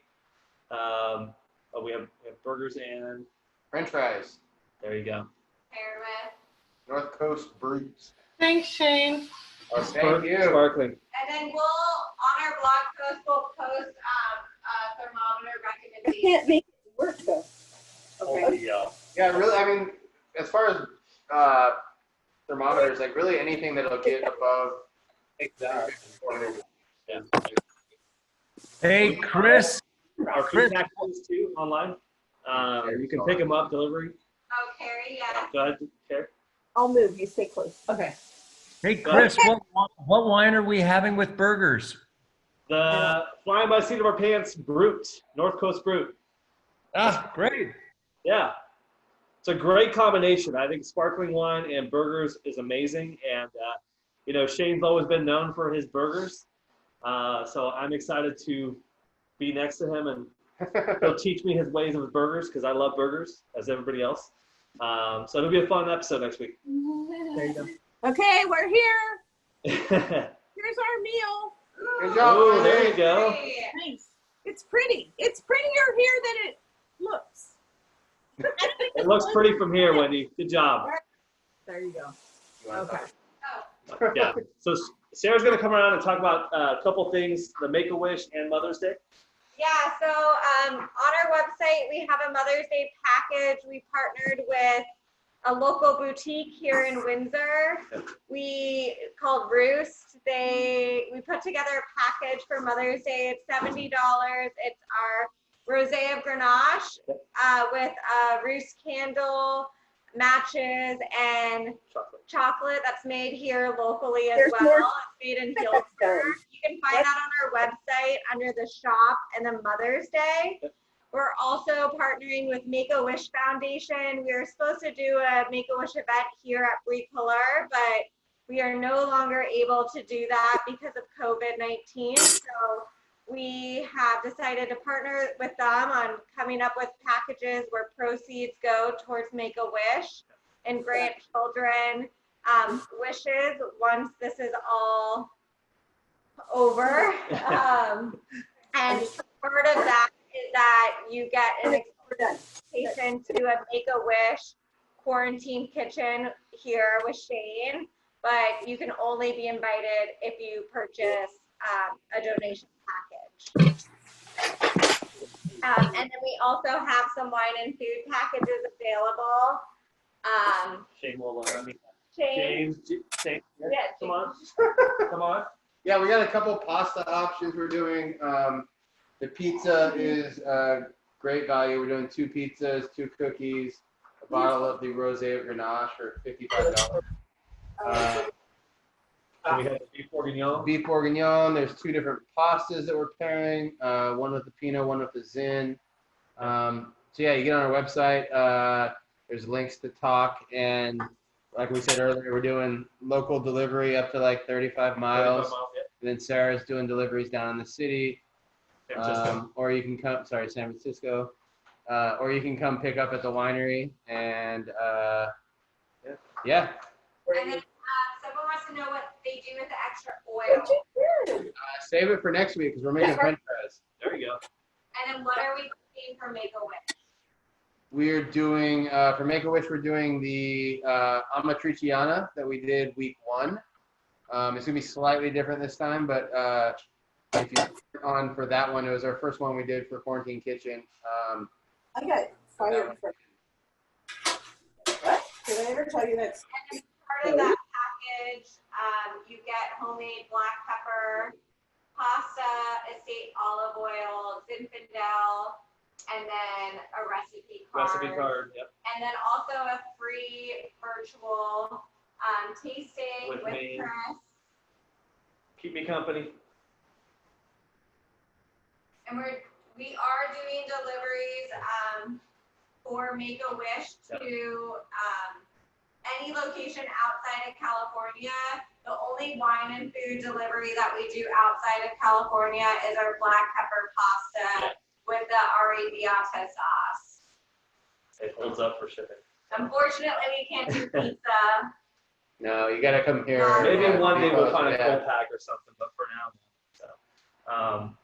We have burgers and French fries. there you go. Pair with. North Coast Brews. Thanks, Shane. Our Thank you. sparkling. And then we'll, on our blog post, we'll post thermometer I recommendations. can't make it work though. Oh, yeah. Yeah, really. I mean, as far as thermometers, like really anything that'll get above. Exactly. Yeah. Hey, Chris. Our food packages too online. You can pick them up, delivery. Oh, Carrie, yeah. Go ahead, Carrie. I'll move. You stay close. Okay. Hey, Chris, what wine are we having with burgers? The Flying by the Seat of Our Pants Brut, North Coast Brut. Ah, great. Yeah. It's a great combination. I think sparkling wine and burgers is amazing. And, you know, Shane's always been known for his burgers. So I'm excited to be next to him and he'll teach me his ways of his burgers because I love burgers, as everybody else. So it'll be a fun episode next week. There you go. Okay, we're here. Nice. Here's our meal. Good job. Oh, there you go. Nice. It's pretty. It's prettier here than it looks. It looks pretty from here, Wendy. Good job. There you go. Okay. Yeah. So Sarah's going to come around and talk about a couple things, the Make-A-Wish and Mother's Day. Yeah, so on our website, we have a Mother's Day package. We partnered with a local boutique here in Windsor. We called Roost. We put together a package for Mother's Day. It's $70. It's our Rosé of Grenache with a Roost candle, matches, and chocolate that's made here locally as well. It's made in Guilford. You can find that on our website under the shop and the Mother's Day. We're also partnering with Make-A-Wish Foundation. We were supposed to do a Make-A-Wish event here at Bricoleur, but we are no longer able to do that because of COVID-19. So we have decided to partner with them on coming up with packages where proceeds go towards Make-A-Wish and grant children wishes once this is all over. And part of that is that you get an invitation to a Make-A-Wish quarantine kitchen here with Shane, but you can only be invited if you purchase a donation package. And then we also have some wine and food packages available. Shane will let me. Shane? Shane, Yeah, come on. Come on. Yeah, we got a couple pasta options we're doing. The pizza is great value. We're doing 2 pizzas, 2 cookies, a bottle of the Rosé of Grenache for $55. So we have beef bourguignon. Beef bourguignon. There's 2 different pastas that we're pairing. One with the Pinot, one with the Zin. So yeah, you get on our website. There's links to talk, and like we said earlier, we're doing local delivery up to like 35 miles. 35 miles, yeah. And then Sarah's doing deliveries down in the city. San Francisco. Or you can come, sorry, San Francisco. Or you can come pick up at the winery. And yeah. And then someone wants to know what they do with the extra oil. Save it for next week because we're making French fries. There you go. And then what are we cooking for Make-A-Wish? We're doing, for Make-A-Wish, we're doing the Amatriciana that we did week 1. It's going to be slightly different this time, but if you on for that one, it was our first one we did for Quarantine Kitchen. I got fired for what? Did I ever tell you that? And as part of that package, you get homemade black pepper, pasta, estate olive oil, Zinfandel, and then a recipe card. Recipe card, yep. And then also a free virtual tasting with me. Chris. Keep me company. And we are doing deliveries for Make-A-Wish to any location outside of California. The only wine and food delivery that we do outside of California is our black pepper pasta with the arrabbiata sauce. It holds up for shipping. Unfortunately, we can't do pizza. No, you got to come here. Maybe one day we'll find a Yeah. full pack or something, but for now, so.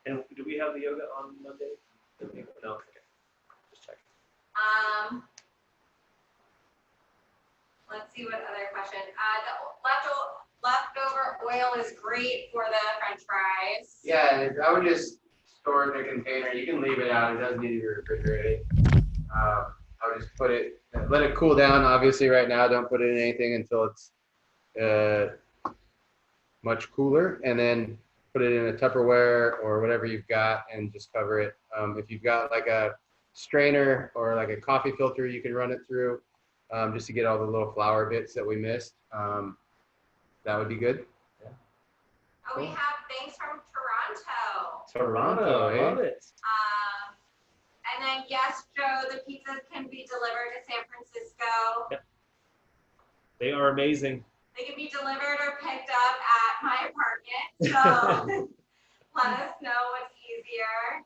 And do we have the yoga on Monday? No, okay. Just check. Let's see what other question. The leftover oil is great for the French fries. Yeah, I would just store it in a container. You can leave it out. It doesn't need to be refrigerated. I would just put it, let it cool down. Obviously, right now, don't put it in anything until it's much cooler, and then put it in a Tupperware or whatever you've got, and just cover it. If you've got like a strainer or like a coffee filter, you can run it through just to get all the little flour bits that we missed. That would be good. Oh, we have things from Toronto. Toronto, I love it. And then yes, Joe, the pizzas can be delivered to San Francisco. Yep. They are amazing. They can be delivered or picked up at my apartment. So let us know what's easier.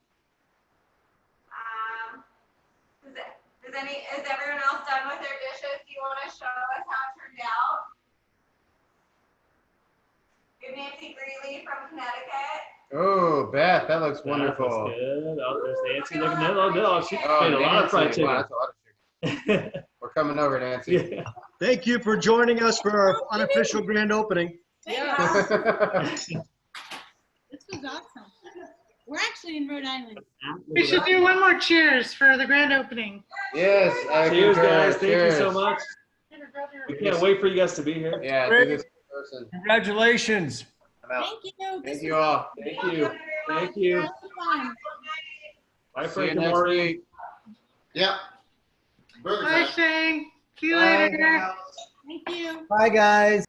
Is everyone else done with their dishes? Do you want to show us how it turned out? Good Nancy Greeley from Connecticut. Oh, Beth, that looks That wonderful. looks good. Oh, there's Nancy looking at it. No, she made a lot Nancy. of fried chicken. Wow, that's a lot of chicken. We're coming over, Nancy. Yeah. Thank you for joining us for our unofficial grand opening. This was awesome. We're actually in Rhode Island. We should do one more cheers for the grand opening. Yes. Cheers, concur. guys. Thank Cheers. you so much. We can't wait for you guys to be here. Yeah, do this in person. Congratulations. I'm out. Thank you. Thank you all. Thank you. Thank you. Bye, See Frank you and next Maureen. week. Yep. Bye, Shane. See you Bye. later. Thank you. Bye, guys.